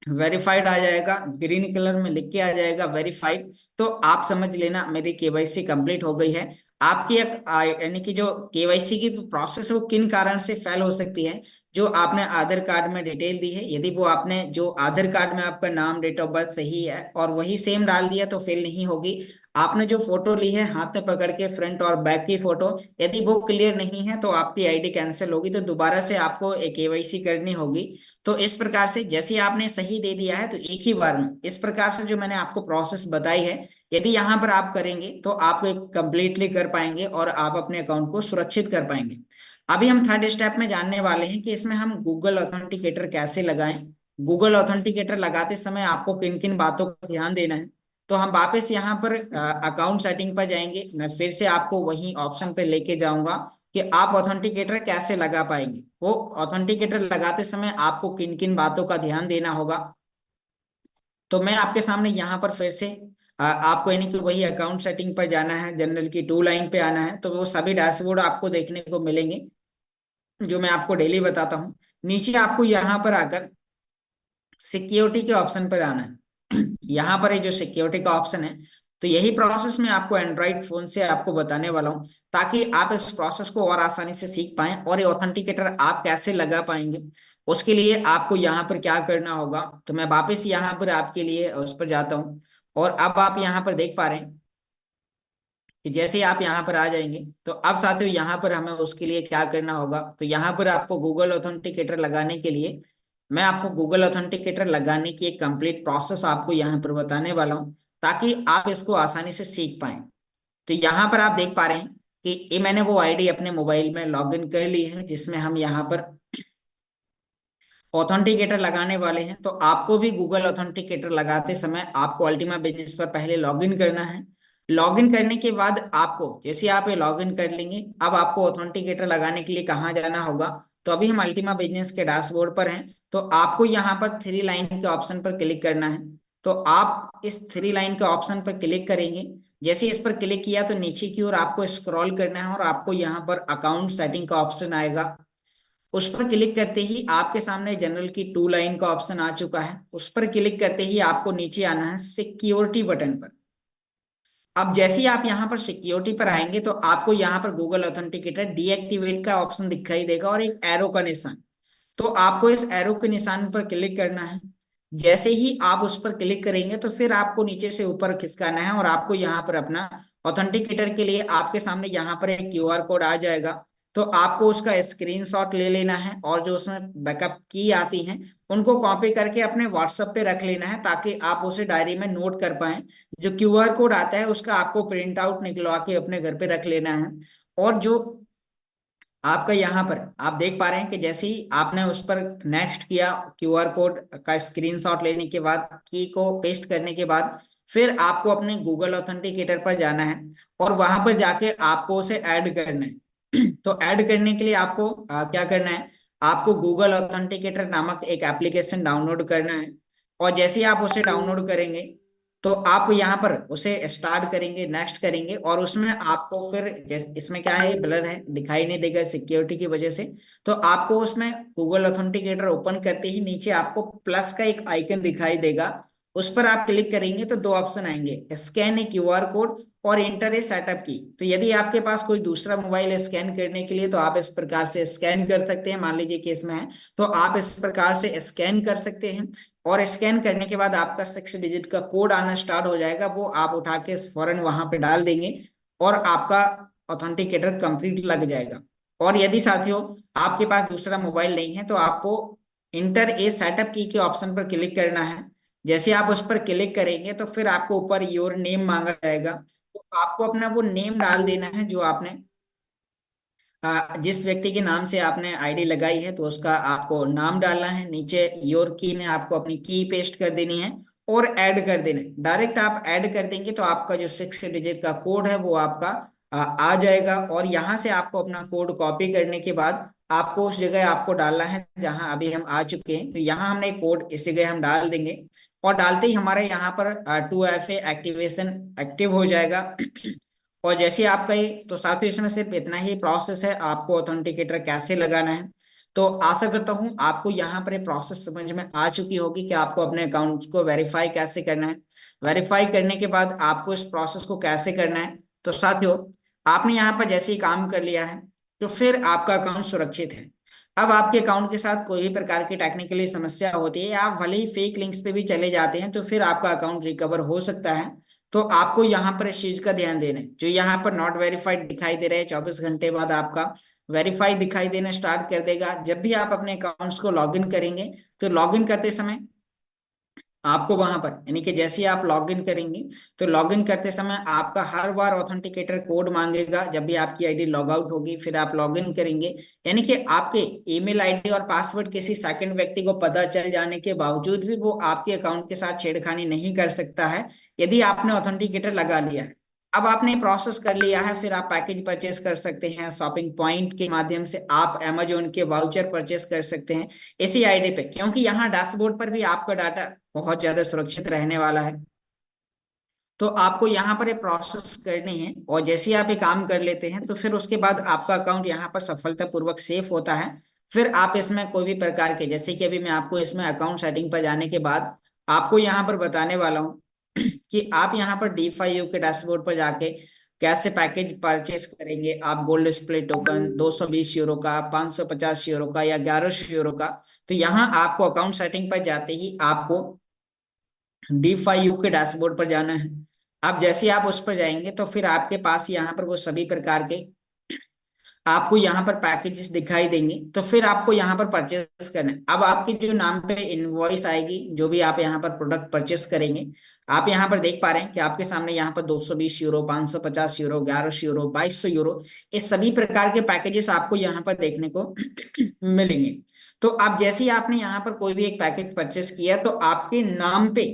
वेरीफाइड आ जाएगा, ग्रीन कलर में लिख के आ जाएगा वेरीफाइड। तो आप समझ लेना मेरी केवाईसी कंप्लीट हो गई है। आपकी यानी कि जो केवाईसी की प्रोसेस है वो किन कारण से फेल हो सकती है, जो आपने आधार कार्ड में डिटेल दी है, यदि वो आपने जो आधार कार्ड में आपका नाम, डेट ऑफ बर्थ सही है और वही सेम डाल दिया तो फेल नहीं होगी। आपने जो फोटो ली है हाथ में पकड़ के फ्रंट और बैक की फोटो, यदि वो क्लियर नहीं है तो आपकी आईडी कैंसिल होगी, तो दोबारा से आपको एक केवाईसी करनी होगी। तो इस प्रकार से जैसे आपने सही दे दिया है तो एक ही बार में इस प्रकार से जो मैंने आपको प्रोसेस बताई है, यदि यहाँ पर आप करेंगे तो आप कंप्लीटली कर पाएंगे और आप अपने अकाउंट को सुरक्षित कर पाएंगे। अभी हम थर्ड स्टेप में जानने वाले हैं कि इसमें हम गूगल ऑथेंटिकेटर कैसे लगाएं। गूगल ऑथेंटिकेटर लगाते समय आपको किन किन बातों का ध्यान देना है। तो हम वापस यहाँ पर अकाउंट सेटिंग पर जाएंगे। मैं फिर से आपको वही ऑप्शन पे लेके जाऊंगा, कि आप ऑथेंटिकेटर कैसे लगा पाएंगे। वो ऑथेंटिकेटर लगाते समय आपको किन किन बातों का ध्यान देना होगा, तो मैं आपके सामने यहाँ पर फिर से आपको यानी कि वही अकाउंट सेटिंग पर जाना है, जनरल की टू लाइन पे आना है, तो वो सभी डैशबोर्ड आपको देखने को मिलेंगे जो मैं आपको डेली बताता हूँ। नीचे आपको यहाँ पर आकर सिक्योरिटी के ऑप्शन पर आना है। यहाँ पर ये जो सिक्योरिटी का ऑप्शन है, तो यही प्रोसेस मैं आपको एंड्रॉइड फोन से आपको बताने वाला हूँ, ताकि आप इस प्रोसेस को और आसानी से सीख पाएं और ये ऑथेंटिकेटर आप कैसे लगा पाएंगे। उसके लिए आपको यहाँ पर क्या करना होगा, तो मैं वापस यहाँ पर आपके लिए उस पर जाता हूँ। और अब आप यहाँ पर देख पा रहे हैं कि जैसे ही आप यहाँ पर आ जाएंगे, तो अब साथियों यहाँ पर हमें उसके लिए क्या करना होगा, तो यहाँ पर आपको गूगल ऑथेंटिकेटर लगाने के लिए मैं आपको गूगल ऑथेंटिकेटर लगाने की एक कंप्लीट प्रोसेस आपको यहाँ पर बताने वाला हूँ, ताकि आप इसको आसानी से सीख पाएं। तो यहाँ पर आप देख पा रहे हैं कि ये मैंने वो आईडी अपने मोबाइल में लॉगिन कर ली है, जिसमें हम यहाँ पर ऑथेंटिकेटर लगाने वाले हैं। तो आपको भी गूगल ऑथेंटिकेटर लगाते समय आपको अल्टीमा बिजनेस पर पहले लॉगिन करना है। लॉगिन करने के बाद आपको, जैसे आप ये लॉगिन कर लेंगे, अब आपको ऑथेंटिकेटर लगाने के लिए कहाँ जाना होगा, तो अभी हम अल्टीमा बिजनेस के डैशबोर्ड पर हैं, तो आपको यहाँ पर थ्री लाइन के ऑप्शन पर क्लिक करना है। तो आप इस थ्री लाइन के ऑप्शन पर क्लिक करेंगे। जैसे इस पर क्लिक किया तो नीचे की ओर आपको स्क्रॉल करना है और आपको यहाँ पर अकाउंट सेटिंग का ऑप्शन आएगा। उस पर क्लिक करते ही आपके सामने जनरल की टू लाइन का ऑप्शन आ चुका है। उस पर क्लिक करते ही आपको नीचे आना है सिक्योरिटी बटन पर। अब जैसे ही आप यहाँ पर सिक्योरिटी पर आएंगे, तो आपको यहाँ पर गूगल ऑथेंटिकेटर डीएक्टिवेट का ऑप्शन दिखाई देगा और एक एरो का निशान। तो आपको इस एरो के निशान पर क्लिक करना है। जैसे ही आप उस पर क्लिक करेंगे, तो फिर आपको नीचे से ऊपर खिसकाना है और आपको यहाँ पर अपना ऑथेंटिकेटर के लिए आपके सामने यहाँ पर एक क्यूआर कोड आ जाएगा। तो आपको उसका स्क्रीनशॉट ले लेना है और जो उसमें बैकअप की आती हैं उनको कॉपी करके अपने व्हाट्सएप पे रख लेना है, ताकि आप उसे डायरी में नोट कर पाएं। जो क्यूआर कोड आता है उसका आपको प्रिंट आउट निकलवा के अपने घर पे रख लेना है। और जो आपका यहाँ पर आप देख पा रहे हैं कि जैसे ही आपने उस पर नेक्स्ट किया, क्यूआर कोड का स्क्रीनशॉट लेने के बाद, की को पेस्ट करने के बाद, फिर आपको अपने गूगल ऑथेंटिकेटर पर जाना है और वहां पर जाके आपको उसे ऐड करना है। तो ऐड करने के लिए आपको क्या करना है, आपको गूगल ऑथेंटिकेटर नामक एक एप्लीकेशन डाउनलोड करना है। और जैसे ही आप उसे डाउनलोड करेंगे, तो आप यहाँ पर उसे स्टार्ट करेंगे, नेक्स्ट करेंगे, और उसमें आपको फिर इसमें क्या है, ब्लर है, दिखाई नहीं देगा सिक्योरिटी की वजह से। तो आपको उसमें गूगल ऑथेंटिकेटर ओपन करते ही नीचे आपको प्लस का एक आइकन दिखाई देगा। उस पर आप क्लिक करेंगे तो दो ऑप्शन आएंगे, स्कैन ए क्यूआर कोड और इंटर ए सेटअप की। तो यदि आपके पास कोई दूसरा मोबाइल है स्कैन करने के लिए, तो आप इस प्रकार से स्कैन कर सकते हैं। मान लीजिए केस में है तो आप इस प्रकार से स्कैन कर सकते हैं। और स्कैन करने के बाद आपका 6 डिजिट का कोड आना स्टार्ट हो जाएगा, वो आप उठा के फौरन वहां पे डाल देंगे और आपका ऑथेंटिकेटर कंप्लीट लग जाएगा। और यदि साथियों आपके पास दूसरा मोबाइल नहीं है, तो आपको इंटर ए सेटअप की के ऑप्शन पर क्लिक करना है। जैसे आप उस पर क्लिक करेंगे, तो फिर आपको ऊपर योर नेम मांगा जाएगा। तो आपको अपना वो नेम डाल देना है जो आपने जिस व्यक्ति के नाम से आपने आईडी लगाई है, तो उसका आपको नाम डालना है। नीचे योर की में आपको अपनी की पेस्ट कर देनी है और ऐड कर देना है। डायरेक्ट आप ऐड कर देंगे तो आपका जो 6 डिजिट का कोड है वो आपका आ जाएगा। और यहाँ से आपको अपना कोड कॉपी करने के बाद आपको उस जगह आपको डालना है जहां अभी हम आ चुके हैं। तो यहाँ हमने कोड इस जगह हम डाल देंगे और डालते ही हमारे यहाँ पर 2FA एक्टिवेशन एक्टिव हो जाएगा। और जैसे आपका ये, तो साथियों इसमें सिर्फ इतना ही प्रोसेस है, आपको ऑथेंटिकेटर कैसे लगाना है। तो आशा करता हूं आपको यहाँ पर प्रोसेस समझ में आ चुकी होगी कि आपको अपने अकाउंट को वेरीफाई कैसे करना है। वेरीफाई करने के बाद आपको इस प्रोसेस को कैसे करना है। तो साथियों आपने यहाँ पर जैसे ही काम कर लिया है, तो फिर आपका अकाउंट सुरक्षित है। अब आपके अकाउंट के साथ कोई भी प्रकार की टेक्निकली समस्या होती है, आप भले ही फेक लिंक्स पे भी चले जाते हैं, तो फिर आपका अकाउंट रिकवर हो सकता है। तो आपको यहाँ पर इस चीज का ध्यान देना है। जो यहाँ पर नॉट वेरीफाइड दिखाई दे रहा है, 24 घंटे बाद आपका वेरीफाई दिखाई देना स्टार्ट कर देगा। जब भी आप अपने अकाउंट्स को लॉगिन करेंगे, तो लॉगिन करते समय आपको वहां पर, यानी कि जैसे ही आप लॉगिन करेंगे, तो लॉगिन करते समय आपका हर बार ऑथेंटिकेटर कोड मांगेगा। जब भी आपकी आईडी लॉग आउट होगी, फिर आप लॉगिन करेंगे, यानी कि आपके ईमेल आईडी और पासवर्ड किसी सेकंड व्यक्ति को पता चल जाने के बावजूद भी वो आपके अकाउंट के साथ छेड़खानी नहीं कर सकता है, यदि आपने ऑथेंटिकेटर लगा लिया है। अब आपने प्रोसेस कर लिया है, फिर आप पैकेज परचेस कर सकते हैं। शॉपिंग पॉइंट के माध्यम से आप अमेजोन के वाउचर परचेस कर सकते हैं इसी आईडी पे, क्योंकि यहाँ डैशबोर्ड पर भी आपका डाटा बहुत ज्यादा सुरक्षित रहने वाला है। तो आपको यहाँ पर ये प्रोसेस करनी है, और जैसे ही आप ये काम कर लेते हैं तो फिर उसके बाद आपका अकाउंट यहाँ पर सफलतापूर्वक सेफ होता है। फिर आप इसमें कोई भी प्रकार के, जैसे कि अभी मैं आपको इसमें अकाउंट सेटिंग पर जाने के बाद आपको यहाँ पर बताने वाला हूँ कि आप यहाँ पर D5U के डैशबोर्ड पर जाके कैसे पैकेज परचेस करेंगे। आप गोल्ड डिस्प्ले टोकन 220 यूरो का, 550 यूरो का या 1100 यूरो का। तो यहाँ आपको अकाउंट सेटिंग पर जाते ही आपको D5U के डैशबोर्ड पर जाना है। आप जैसे ही आप उस पर जाएंगे तो फिर आपके पास यहाँ पर वो सभी प्रकार के आपको यहाँ पर पैकेजेस दिखाई देंगे। तो फिर आपको यहाँ पर परचेस करना है। अब आपके जो नाम पे इनवॉइस आएगी, जो भी आप यहाँ पर प्रोडक्ट परचेस करेंगे, आप यहाँ पर देख पा रहे हैं कि आपके सामने यहाँ पर 220 यूरो, 550 यूरो, 1100 यूरो, 2200 यूरो, इस सभी प्रकार के पैकेजेस आपको यहाँ पर देखने को मिलेंगे। तो आप जैसे ही आपने यहाँ पर कोई भी एक पैकेज परचेस किया तो आपके नाम पे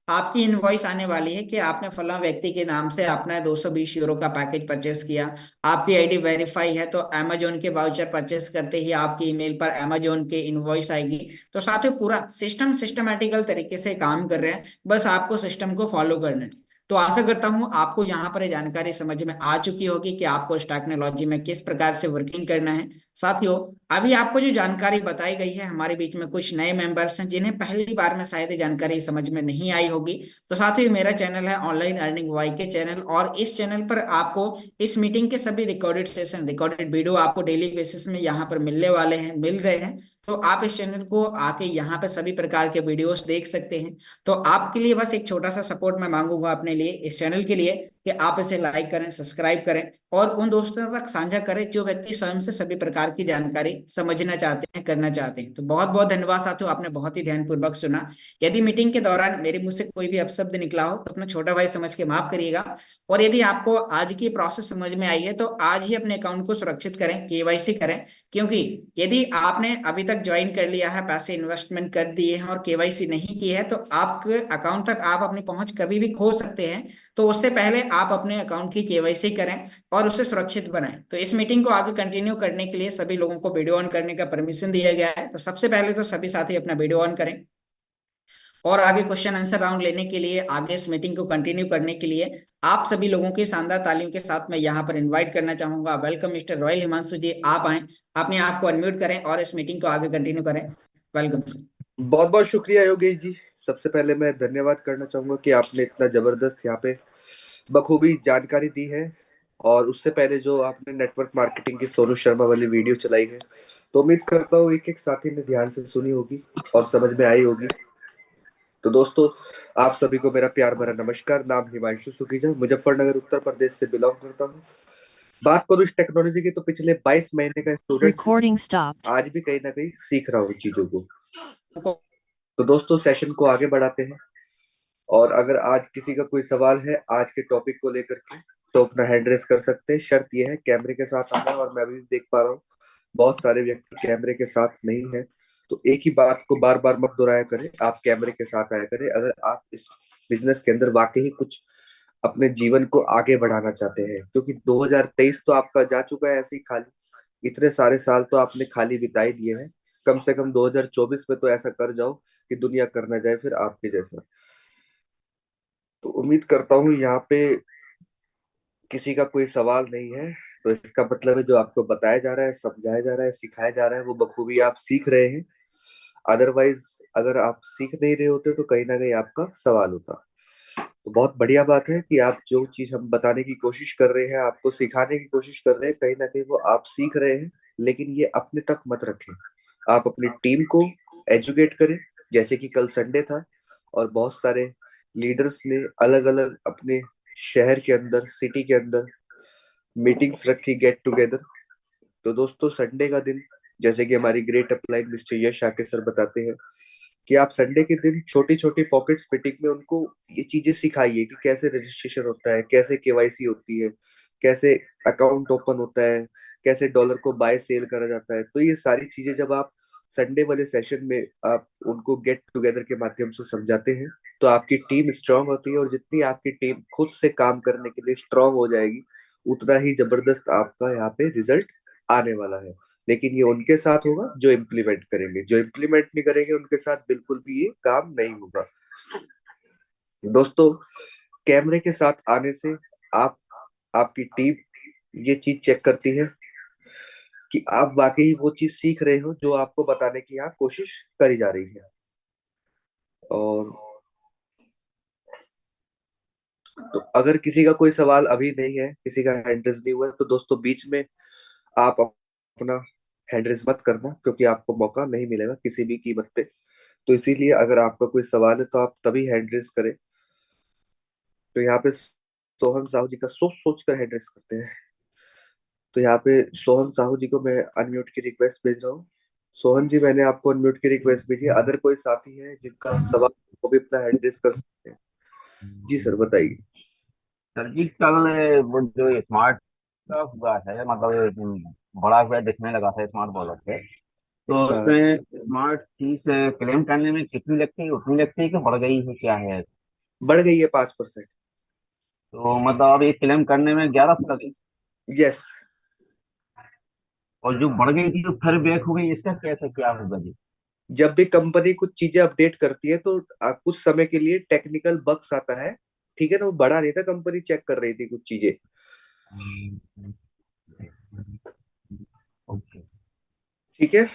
आपकी इनवॉइस आने वाली है कि आपने फला व्यक्ति के नाम से आपने 220 यूरो का पैकेज परचेस किया। आपकी आईडी वेरीफाई है तो अमेजोन के वाउचर परचेस करते ही आपकी ईमेल पर अमेजोन के इनवॉइस आएगी। तो साथियों पूरा सिस्टम सिस्टमैटिकल तरीके से काम कर रहे हैं, बस आपको सिस्टम को फॉलो करना है। तो आशा करता हूं आपको यहाँ पर ये जानकारी समझ में आ चुकी होगी कि आपको इस टेक्नोलॉजी में किस प्रकार से वर्किंग करना है। साथियों अभी आपको जो जानकारी बताई गई है, हमारे बीच में कुछ नए मेंबर्स हैं जिन्हें पहली बार में शायद ये जानकारी समझ में नहीं आई होगी। तो साथियों मेरा चैनल है ऑनलाइन अर्निंग वाई के चैनल, और इस चैनल पर आपको इस मीटिंग के सभी रिकॉर्डेड सेशन, रिकॉर्डेड वीडियो आपको डेली बेसिस में यहाँ पर मिलने वाले हैं, मिल रहे हैं। तो आप इस चैनल को आके यहाँ पे सभी प्रकार के वीडियोस देख सकते हैं। तो आपके लिए बस एक छोटा सा सपोर्ट मैं मांगूंगा अपने लिए, इस चैनल के लिए, कि आप इसे लाइक करें, सब्सक्राइब करें और उन दोस्तों तक साझा करें जो व्यक्ति स्वयं से सभी प्रकार की जानकारी समझना चाहते हैं, करना चाहते हैं। तो बहुत बहुत धन्यवाद साथियों, आपने बहुत ही ध्यानपूर्वक सुना। यदि मीटिंग के दौरान मेरे मुंह से कोई भी अपशब्द निकला हो तो अपना छोटा भाई समझ के माफ करिएगा। और यदि आपको आज की प्रोसेस समझ में आई है तो आज ही अपने अकाउंट को सुरक्षित करें, केवाईसी करें। क्योंकि यदि आपने अभी तक ज्वाइन कर लिया है, पैसे इन्वेस्टमेंट कर दिए हैं और केवाईसी नहीं की है, तो आपके अकाउंट तक आप अपनी पहुंच कभी भी खो सकते हैं। तो उससे पहले आप अपने अकाउंट की केवाईसी करें और उसे सुरक्षित बनाएं। तो इस मीटिंग को आगे कंटिन्यू करने के लिए सभी लोगों को वीडियो ऑन करने का परमिशन दिया गया है। तो सबसे पहले तो सभी साथी अपना वीडियो ऑन करें, और आगे क्वेश्चन आंसर राउंड लेने के लिए, आगे इस मीटिंग को कंटिन्यू करने के लिए आप सभी लोगों की शानदार तालियों के साथ मैं यहाँ पर इनवाइट करना चाहूंगा। वेलकम मिस्टर रॉयल हिमांशु जी, आप आए, अपने आप को अनम्यूट करें और इस मीटिंग को आगे कंटिन्यू करें। Welcome sir. बहुत बहुत शुक्रिया योगेश जी। सबसे पहले मैं धन्यवाद करना चाहूंगा कि आपने इतना जबरदस्त यहाँ पे बखूबी जानकारी दी है। और उससे पहले जो आपने नेटवर्क मार्केटिंग की सोनू शर्मा वाली वीडियो चलाई है, तो उम्मीद करता हूँ एक एक साथी ने ध्यान से सुनी होगी और समझ में आई होगी। तो दोस्तों, आप सभी को मेरा प्यार भरा नमस्कार। नाम हिमांशु सुखीजा, मुजफ्फरनगर उत्तर प्रदेश से बिलोंग करता हूँ। बात करूँ इस टेक्नोलॉजी की, तो पिछले 22 महीने का स्टूडेंट Recording stopped. आज भी कहीं ना कहीं सीख रहा हूँ चीजों को। तो दोस्तों, सेशन को आगे बढ़ाते हैं। और अगर आज किसी का कोई सवाल है आज के टॉपिक को लेकर के, तो अपना हैंड रेस कर सकते हैं। शर्त यह है कैमरे के साथ आना है, और मैं भी देख पा रहा हूँ बहुत सारे व्यक्ति कैमरे के साथ नहीं है। तो एक ही बात को बार बार मत दोहराया करें, आप कैमरे के साथ आया करें अगर आप इस बिजनेस के अंदर वाकई ही कुछ अपने जीवन को आगे बढ़ाना चाहते हैं। क्योंकि 2023 तो आपका जा चुका है ऐसे ही खाली, इतने सारे साल तो आपने खाली बिताई दिए हैं। कम से कम 2024 में तो ऐसा कर जाओ कि दुनिया करना जाए फिर आपके जैसा। तो उम्मीद करता हूँ यहाँ पे किसी का कोई सवाल नहीं है। तो इसका मतलब है जो आपको बताया जा रहा है, समझाया जा रहा है, सिखाया जा रहा है, वो बखूबी आप सीख रहे हैं। अदरवाइज अगर आप सीख नहीं रहे होते तो कहीं ना कहीं आपका सवाल होता। तो बहुत बढ़िया बात है कि आप जो चीज हम बताने की कोशिश कर रहे हैं, आपको सिखाने की कोशिश कर रहे हैं, कहीं ना कहीं वो आप सीख रहे हैं। लेकिन ये अपने तक मत रखें, आप अपनी टीम को एजुकेट करें। जैसे कि कल संडे था और बहुत सारे लीडर्स ने अलग अलग अपने शहर के अंदर, सिटी के अंदर मीटिंग्स रखी, गेट टुगेदर। तो दोस्तों, संडे का दिन, जैसे कि हमारी ग्रेट अपलाइन मिस्टर यश आके सर बताते हैं, कि आप संडे के दिन छोटी छोटी पॉकेट मीटिंग में उनको ये चीजें सिखाइए कि कैसे रजिस्ट्रेशन होता है, कैसे केवाईसी होती है, कैसे अकाउंट ओपन होता है, कैसे डॉलर को बाय सेल करा जाता है। तो ये सारी चीजें जब आप संडे वाले सेशन में आप उनको गेट टुगेदर के माध्यम से समझाते हैं, तो आपकी टीम स्ट्रांग होती है, और जितनी आपकी टीम खुद से काम करने के लिए स्ट्रांग हो जाएगी, उतना ही जबरदस्त आपका यहाँ पे रिजल्ट आने वाला है। लेकिन ये उनके साथ होगा जो इम्प्लीमेंट करेंगे, जो इम्प्लीमेंट नहीं करेंगे उनके साथ बिल्कुल भी ये काम नहीं होगा। दोस्तों, कैमरे के साथ आने से आप आपकी टीम ये चीज चेक करती है कि आप वाकई वो चीज सीख रहे हो जो आपको बताने की यहाँ कोशिश करी जा रही है। और तो अगर किसी का कोई सवाल अभी नहीं है, किसी का हैंड रेज नहीं हुआ है, तो दोस्तों बीच में आप अपना हैंड रेज मत करना, क्योंकि आपको मौका नहीं मिलेगा किसी भी कीमत पे। तो इसीलिए अगर आपका कोई सवाल है तो आप तभी हैंड रेज करें। तो यहाँ पे सोहन साहू जी का सोच सोच कर हैंड रेज करते हैं। तो यहाँ पे सोहन साहू जी को मैं अनम्यूट की रिक्वेस्ट भेज रहा हूँ। सोहन जी, मैंने आपको अनम्यूट की रिक्वेस्ट भेजी है। अदर कोई साथी है जिनका सवाल, वो भी अपना हैंड रेज कर सकते हैं। जी सर, बताइए। सर जी, कल वो जो स्मार्ट का हुआ है, मतलब बड़ा हुआ दिखने लगा था स्मार्ट वॉलेट पे। तो हाँ, उसमें स्मार्ट फीस क्लेम करने में कितनी लगती है, उतनी लगती है कि बढ़ गई है, क्या है? बढ़ गई है 5%। तो मतलब अब ये क्लेम करने में 1100 लगी, यस। और जो बढ़ गई थी तो फिर बैक हो गई, इसका कैसे क्या होगा जी? जब भी कंपनी कुछ चीजें अपडेट करती है तो कुछ समय के लिए टेक्निकल बग्स आता है। ठीक है ना, वो बड़ा नहीं था, कंपनी चेक कर रही थी कुछ चीजें। ओके। ठीक है।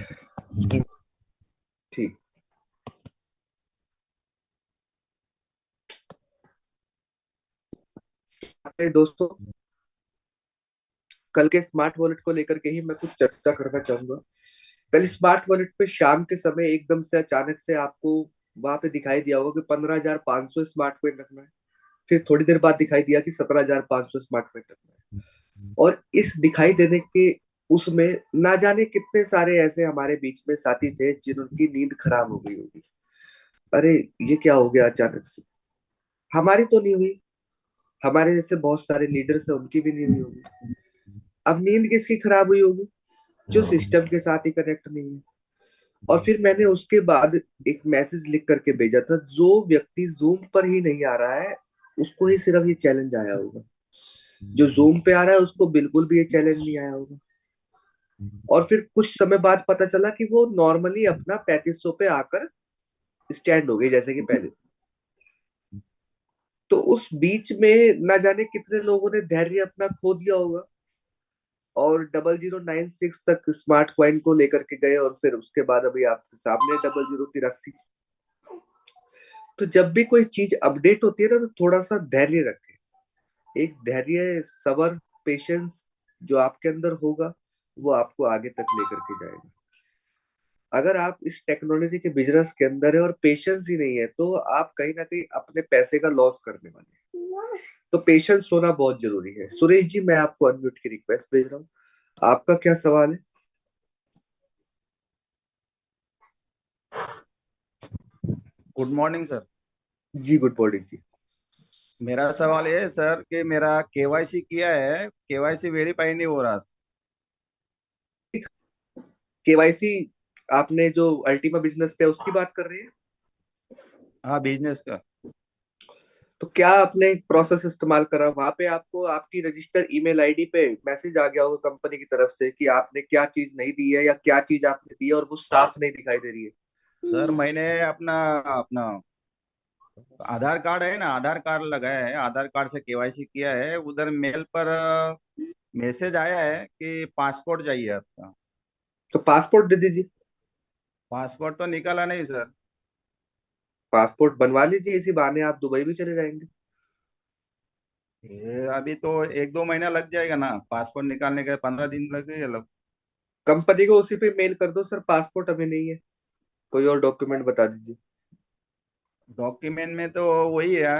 ठीक है दोस्तों, कल के स्मार्ट वॉलेट को लेकर के ही मैं कुछ चर्चा करना चाहूंगा। कल स्मार्ट वॉलेट पे शाम के समय एकदम से अचानक से आपको वहां पे दिखाई दिया होगा कि 15,500 स्मार्ट कॉइन रखना है। फिर थोड़ी देर बाद दिखाई दिया कि 17,500 स्मार्ट कॉइन रखना है। और इस दिखाई देने के उसमें ना जाने कितने सारे ऐसे हमारे बीच में साथी थे जिनकी नींद खराब हो गई होगी। अरे, ये क्या हो गया अचानक से। हमारी तो नहीं हुई, हमारे जैसे बहुत सारे लीडर्स हैं उनकी भी नहीं हुई होगी। अब नींद किसकी खराब हुई होगी? जो सिस्टम के साथ ही कनेक्ट नहीं है। और फिर मैंने उसके बाद एक मैसेज लिख करके भेजा था, जो व्यक्ति जूम पर ही नहीं आ रहा है उसको ही सिर्फ ये चैलेंज आया होगा। जो जूम पे आ रहा है उसको बिल्कुल भी ये चैलेंज नहीं आया होगा। और फिर कुछ समय बाद पता चला कि वो नॉर्मली अपना 3500 पे आकर स्टैंड हो गई जैसे कि पहले। तो उस बीच में ना जाने कितने लोगों ने धैर्य अपना खो दिया होगा, और 0096 तक स्मार्ट कॉइन को लेकर के गए, और फिर उसके बाद अभी आपके सामने 0083। तो जब भी कोई चीज अपडेट होती है ना, तो थोड़ा सा धैर्य रखें। एक धैर्य, सबर, पेशेंस जो आपके अंदर होगा वो आपको आगे तक लेकर के जाएगा। अगर आप इस टेक्नोलॉजी के बिजनेस के अंदर है और पेशेंस ही नहीं है, तो आप कहीं ना कहीं अपने पैसे का लॉस करने वाले हैं। तो पेशेंस होना बहुत जरूरी है। सुरेश जी, मैं आपको अनम्यूट की रिक्वेस्ट भेज रहा हूँ। आपका क्या सवाल है? Good morning sir. जी, गुड मॉर्निंग जी। मेरा सवाल ये है सर कि मेरा केवाईसी किया है, केवाईसी वेरीफाई नहीं हो रहा। केवाईसी आपने जो अल्टीमा बिजनेस पे है, उसकी बात कर रही है? हाँ, बिजनेस का। तो क्या आपने प्रोसेस इस्तेमाल करा? वहां पे आपको आपकी रजिस्टर ईमेल आईडी पे मैसेज आ गया होगा कंपनी की तरफ से कि आपने क्या चीज नहीं दी है, या क्या चीज आपने दी है और वो साफ नहीं दिखाई दे रही है। सर मैंने अपना अपना आधार कार्ड है ना, आधार कार्ड लगाया है, आधार कार्ड से केवाईसी किया है। उधर मेल पर मैसेज आया है कि पासपोर्ट चाहिए आपका। तो पासपोर्ट दे दीजिए। पासपोर्ट तो निकाला नहीं सर। पासपोर्ट बनवा लीजिए, इसी बहाने आप दुबई भी चले जाएंगे। ये अभी तो 1-2 महीना लग जाएगा ना, पासपोर्ट निकालने के 15 दिन लगेगा। कंपनी को उसी पे मेल कर दो, सर पासपोर्ट अभी नहीं है, कोई और डॉक्यूमेंट बता दीजिए। डॉक्यूमेंट में तो वही है,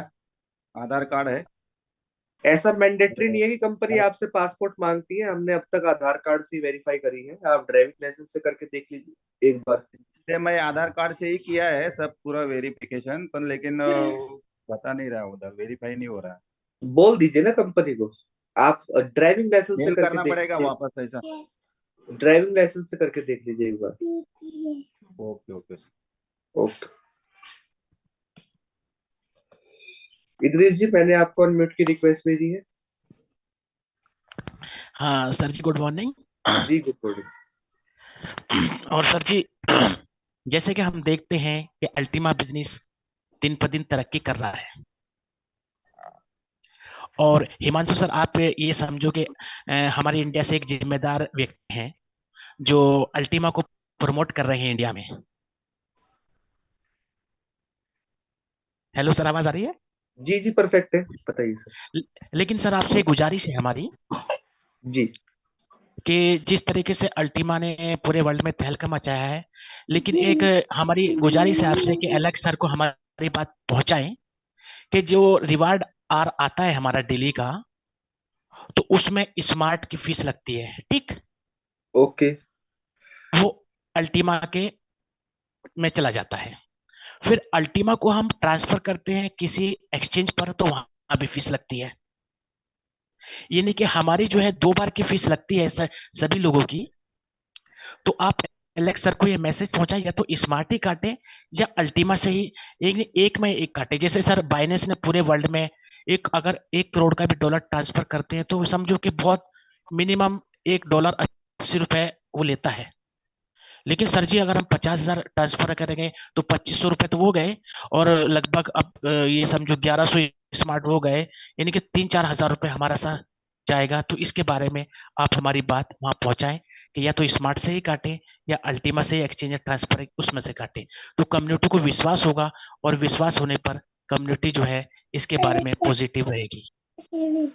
आधार कार्ड है। ऐसा मैंडेटरी नहीं है कि कंपनी आपसे पासपोर्ट मांगती है। हमने अब तक आधार कार्ड से वेरीफाई करी है, आप ड्राइविंग लाइसेंस से करके देख लीजिए एक बार। ये मैं आधार कार्ड से ही किया है सब पूरा वेरिफिकेशन, पर लेकिन वो बता नहीं रहा, उधर वेरीफाई नहीं हो रहा। बोल दीजिए ना कंपनी को। आप ड्राइविंग लाइसेंस से मेल करके करना देख पड़ेगा लीजिए। वापस ऐसा? ड्राइविंग लाइसेंस से करके देख लीजिए एक बार। Okay okay. Okay. Idris ji, मैंने आपको अनम्यूट की रिक्वेस्ट भेजी है। हाँ सर जी, गुड मॉर्निंग। जी गुड मॉर्निंग। और सर जी, जैसे कि हम देखते हैं कि अल्टीमा बिजनेस दिन पर दिन तरक्की कर रहा है, और हिमांशु सर, आप ये समझो कि हमारे इंडिया से एक जिम्मेदार व्यक्ति हैं जो अल्टीमा को प्रमोट कर रहे हैं इंडिया में। हेलो सर, आवाज आ रही है? जी जी परफेक्ट है, बताइए सर। लेकिन सर, आपसे एक गुजारिश है हमारी जी कि जिस तरीके से अल्टीमा ने पूरे वर्ल्ड में तहलका मचाया है, लेकिन एक हमारी गुजारिश है आपसे कि एलेक्स सर को हमारी बात पहुंचाएं कि जो रिवार्ड आर आता है हमारा डेली का, तो उसमें स्मार्ट की फीस लगती है, ठीक? ओके। वो अल्टीमा के में चला जाता है। फिर अल्टीमा को हम ट्रांसफर करते हैं किसी एक्सचेंज पर, तो वहां भी फीस लगती है। यानी कि हमारी जो है 2 बार की फीस लगती है सभी लोगों की। तो आप एलेक्स सर को ये मैसेज पहुंचाए, या तो स्मार्ट ही काटे या अल्टीमा से ही एक में एक काटे। जैसे सर, बाइनेंस ने पूरे वर्ल्ड में अगर 1 करोड़ का भी डॉलर ट्रांसफर करते हैं तो समझो कि बहुत मिनिमम $1 80 वो लेता है। लेकिन सर जी, अगर हम 50,000 ट्रांसफर करेंगे तो ₹2500 तो वो गए, और लगभग अब ये समझो 1100 स्मार्ट हो गए, यानी कि 3-4 हजार रुपए हमारा सा जाएगा। तो इसके बारे में आप हमारी बात वहां पहुंचाएं कि या तो स्मार्ट से ही काटें या अल्टीमा से एक्सचेंज ट्रांसफर उसमें से काटें, तो कम्युनिटी को विश्वास होगा, और विश्वास होने पर कम्युनिटी जो है इसके बारे में पॉजिटिव रहेगी।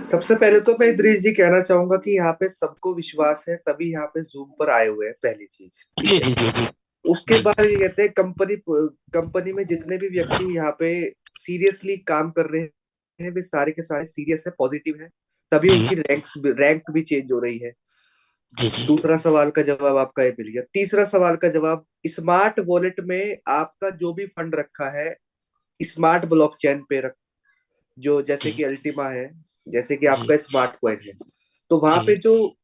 सबसे पहले तो मैं इदरीस जी कहना चाहूंगा कि यहाँ पे सबको विश्वास है, तभी यहाँ पे जूम पर आए हुए हैं, पहली चीज। ठीक जी है। जी जी जी उसके जी बाद ये कहते हैं कंपनी में जितने भी व्यक्ति यहाँ पे सीरियसली काम कर रहे हैं, वे सारे के सारे सीरियस है, पॉजिटिव है, तभी जी उनकी रैंक भी चेंज हो रही है। जी जी दूसरा सवाल का जवाब आपका ये मिल गया। तीसरा सवाल का जवाब, स्मार्ट वॉलेट में आपका जो भी फंड रखा है स्मार्ट ब्लॉकचेन पे रख, जो जैसे जी कि अल्टीमा है, जैसे कि जी आपका स्मार्ट कॉइन है, तो वहां पे जी जो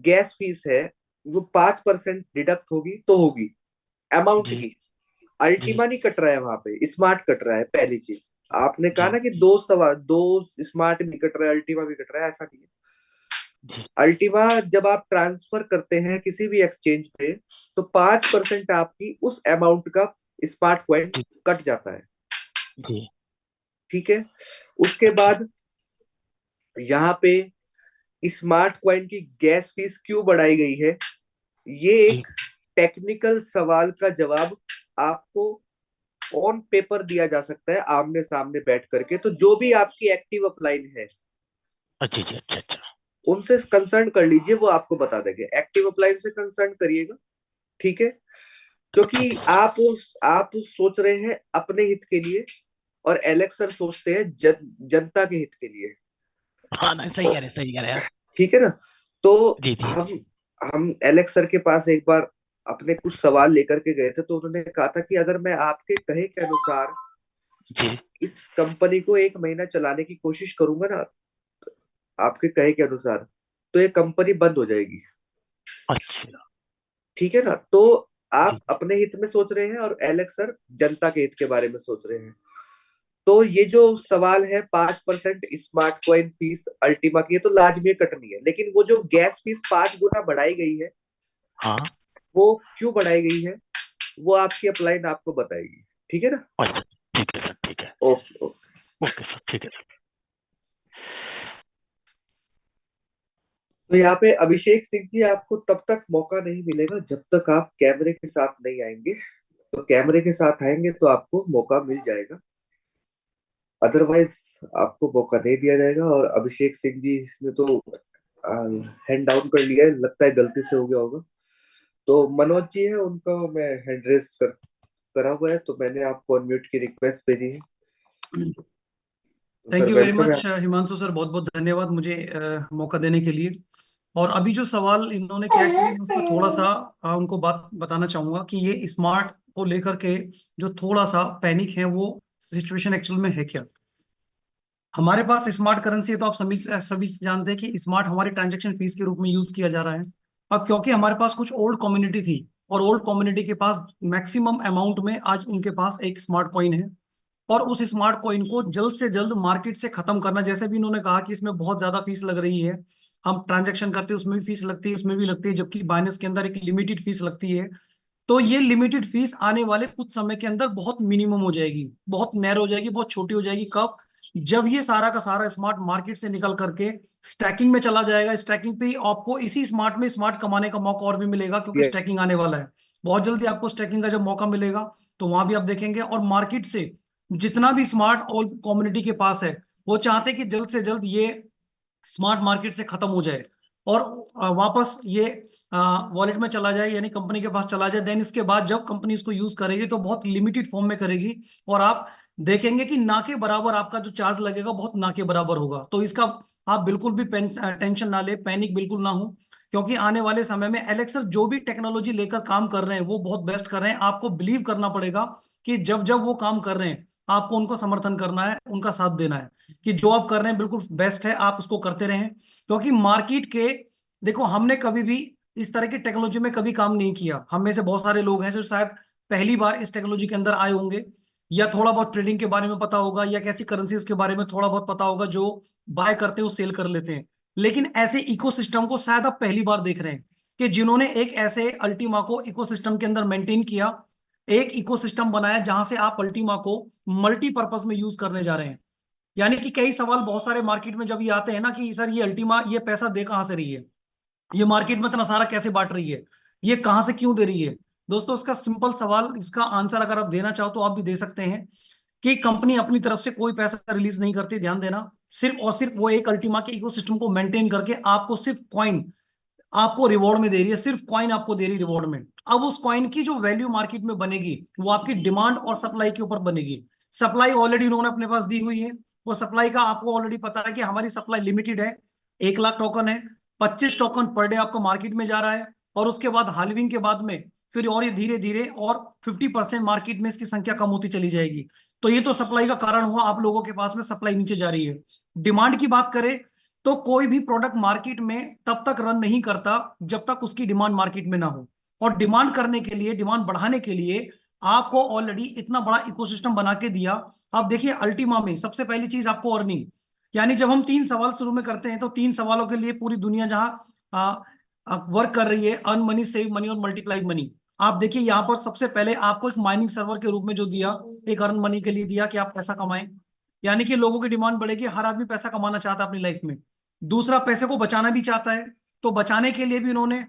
गैस फीस है वो 5% डिडक्ट होगी, तो होगी अमाउंट जी की। जी अल्टीमा नहीं कट रहा है वहां पे, स्मार्ट कट रहा है, पहली चीज। आपने कहा जी ना कि दो स्मार्ट भी कट रहा है, अल्टीमा भी कट रहा है, ऐसा नहीं है। जी अल्टीमा जब आप ट्रांसफर करते हैं किसी भी एक्सचेंज पे, तो 5% आपकी उस अमाउंट का स्मार्ट कॉइन जी कट जाता है। जी ठीक है। उसके अच्छा बाद यहाँ पे स्मार्ट कॉइन की गैस फीस क्यों बढ़ाई गई है, ये जी एक टेक्निकल सवाल का जवाब आपको ऑन पेपर दिया जा सकता है, आमने सामने बैठ करके। तो जो भी आपकी एक्टिव अपलाइन है अच्छा जी अच्छा अच्छा उनसे कंसर्न कर लीजिए, वो आपको बता देंगे। एक्टिव अपलाइन से कंसर्न करिएगा। ठीक है। अच्छा क्योंकि अच्छा सर। आप सोच रहे हैं अपने हित के लिए, और एलेक्स सर सोचते हैं जनता के हित के लिए। हाँ ना, सही कह रहे हैं आप। ठीक है ना। तो जी जी हम एलेक्स सर के पास एक बार अपने कुछ सवाल लेकर के गए थे, तो उन्होंने कहा था कि अगर मैं आपके कहे के अनुसार जी इस कंपनी को 1 महीना चलाने की कोशिश करूंगा ना, आपके कहे के अनुसार, तो ये कंपनी बंद हो जाएगी। अच्छा ठीक है ना। तो आप जी अपने हित में सोच रहे हैं और एलेक्स सर जनता के हित के बारे में सोच रहे हैं। तो ये जो सवाल है 5% स्मार्ट कॉइन फीस अल्टीमा की, ये तो लाजमी कटनी है, लेकिन वो जो गैस फीस 5 गुना बढ़ाई गई है, हाँ वो क्यों बढ़ाई गई है, वो आपकी अपलाइन आपको बताएगी। ठीक है ना। अच्छा, ठीक है सर, ठीक है। Okay okay. ओके सर, ठीक है सर। तो यहाँ पे अभिषेक सिंह जी, आपको तब तक मौका नहीं मिलेगा जब तक आप कैमरे के साथ नहीं आएंगे। तो कैमरे के साथ आएंगे तो आपको मौका मिल जाएगा, अदरवाइज आपको मौका नहीं दिया जाएगा। और अभिषेक सिंह जी ने तो हैंड डाउन कर लिया है, लगता है गलती से हो गया होगा। तो मनोज जी है, उनका मैं हैंड रेस करा हुआ है, तो मैंने आपको अनम्यूट की रिक्वेस्ट भेजी है। तो thank sir you very welcome है। मच हिमांशु सर, बहुत बहुत धन्यवाद मुझे मौका देने के लिए। और अभी जो सवाल इन्होंने किया, एक्चुअली मैं उसका थोड़ा सा उनको बात बताना चाहूंगा कि ये स्मार्ट को लेकर के जो थोड़ा सा पैनिक है, वो सिचुएशन एक्चुअल में है क्या। हमारे पास स्मार्ट करेंसी है, तो आप सभी सभी जानते हैं कि स्मार्ट हमारे ट्रांजेक्शन फीस के रूप में यूज किया जा रहा है। अब क्योंकि हमारे पास कुछ ओल्ड कम्युनिटी थी, और ओल्ड कम्युनिटी के पास मैक्सिमम अमाउंट में आज उनके पास एक स्मार्ट कॉइन है, और उस स्मार्ट कॉइन को जल्द से जल्द मार्केट से खत्म करना। जैसे भी इन्होंने कहा कि इसमें बहुत ज्यादा फीस लग रही है, हम ट्रांजैक्शन करते हैं उसमें भी फीस लगती है, उसमें भी लगती है, जबकि बाइनेंस के अंदर एक लिमिटेड फीस लगती है। तो ये लिमिटेड फीस आने वाले कुछ समय के अंदर बहुत मिनिमम हो जाएगी, बहुत नैरो हो जाएगी, बहुत छोटी हो जाएगी। कब? जब ये सारा का सारा स्मार्ट मार्केट से निकल करके स्टैकिंग में चला जाएगा। स्टैकिंग पे ही आपको इसी स्मार्ट में स्मार्ट कमाने का मौका और भी मिलेगा, क्योंकि ये स्टैकिंग आने वाला है बहुत जल्दी। आपको स्टैकिंग का जब मौका मिलेगा तो वहां भी आप देखेंगे। और मार्केट से जितना भी स्मार्ट और कम्युनिटी के पास है, वो चाहते हैं कि जल्द से जल्द ये स्मार्ट मार्केट से खत्म हो जाए और वापस ये वॉलेट में चला जाए, यानी कंपनी के पास चला जाए। देन इसके बाद जब कंपनी इसको यूज करेगी तो बहुत लिमिटेड फॉर्म में करेगी, और आप देखेंगे कि ना के बराबर आपका जो चार्ज लगेगा बहुत ना के बराबर होगा। तो इसका आप बिल्कुल भी टेंशन ना ले, पैनिक बिल्कुल ना हो, क्योंकि आने वाले समय में एलेक्सर जो भी टेक्नोलॉजी लेकर काम कर रहे हैं वो बहुत बेस्ट कर रहे हैं। आपको बिलीव करना पड़ेगा कि जब जब वो काम कर रहे हैं आपको उनको समर्थन करना है, उनका साथ देना है, कि जो आप कर रहे हैं बिल्कुल बेस्ट है, आप उसको करते रहें। क्योंकि मार्केट के, देखो हमने कभी भी इस तरह की टेक्नोलॉजी में कभी काम नहीं किया। हम में से बहुत सारे लोग हैं जो शायद पहली बार इस टेक्नोलॉजी के अंदर आए होंगे, या थोड़ा बहुत ट्रेडिंग के बारे में पता होगा, या कैसी करेंसीज के बारे में थोड़ा बहुत पता होगा, जो बाय करते हैं वो सेल कर लेते हैं। लेकिन ऐसे इकोसिस्टम को शायद आप पहली बार देख रहे हैं, कि जिन्होंने एक ऐसे अल्टीमा को इकोसिस्टम के अंदर मेंटेन किया, एक इकोसिस्टम बनाया जहां से आप अल्टीमा को मल्टीपर्पज में यूज करने जा रहे हैं। यानी कि कई सवाल बहुत सारे मार्केट में जब ये आते हैं ना, कि सर ये अल्टीमा ये पैसा दे कहां से रही है, ये मार्केट में इतना सारा कैसे बांट रही है, ये कहां से क्यों दे रही है। दोस्तों इसका सिंपल सवाल, इसका आंसर अगर आप देना चाहो तो आप भी दे सकते हैं, कि कंपनी अपनी तरफ से कोई पैसा रिलीज नहीं करती। ध्यान देना, सिर्फ और सिर्फ वो एक अल्टीमा के इकोसिस्टम को मेंटेन करके आपको सिर्फ कॉइन आपको रिवॉर्ड में दे रही है, सिर्फ कॉइन आपको दे रही है रिवॉर्ड में। अब उस कॉइन की जो वैल्यू मार्केट में बनेगी वो आपकी डिमांड और सप्लाई के ऊपर बनेगी। सप्लाई ऑलरेडी उन्होंने अपने पास दी हुई है, वो सप्लाई का आपको ऑलरेडी पता है कि हमारी सप्लाई लिमिटेड है, 1 लाख टोकन है, 25 टोकन पर डे आपको मार्केट में जा रहा है। और उसके बाद हाल्विंग के बाद में फिर और ये धीरे धीरे और 50% मार्केट में इसकी संख्या कम होती चली जाएगी। तो ये तो सप्लाई का कारण हुआ, आप लोगों के पास में सप्लाई नीचे जा रही है। डिमांड की बात करें तो कोई भी प्रोडक्ट मार्केट में तब तक रन नहीं करता जब तक उसकी डिमांड मार्केट में ना हो। और डिमांड करने के लिए, डिमांड बढ़ाने के लिए आपको ऑलरेडी इतना बड़ा इकोसिस्टम बना के दिया। आप देखिए अल्टीमा में सबसे पहली चीज आपको अर्निंग, यानी जब हम 3 सवाल शुरू में करते हैं तो 3 सवालों के लिए पूरी दुनिया जहां वर्क कर रही है, अर्न मनी, सेव मनी और मल्टीप्लाई मनी। आप देखिए यहाँ पर सबसे पहले आपको एक माइनिंग सर्वर के रूप में जो दिया, एक अर्न मनी के लिए दिया कि आप पैसा कमाएं, यानी कि लोगों की डिमांड बढ़ेगी, हर आदमी पैसा कमाना चाहता है अपनी लाइफ में। दूसरा, पैसे को बचाना भी चाहता है, तो बचाने के लिए भी इन्होंने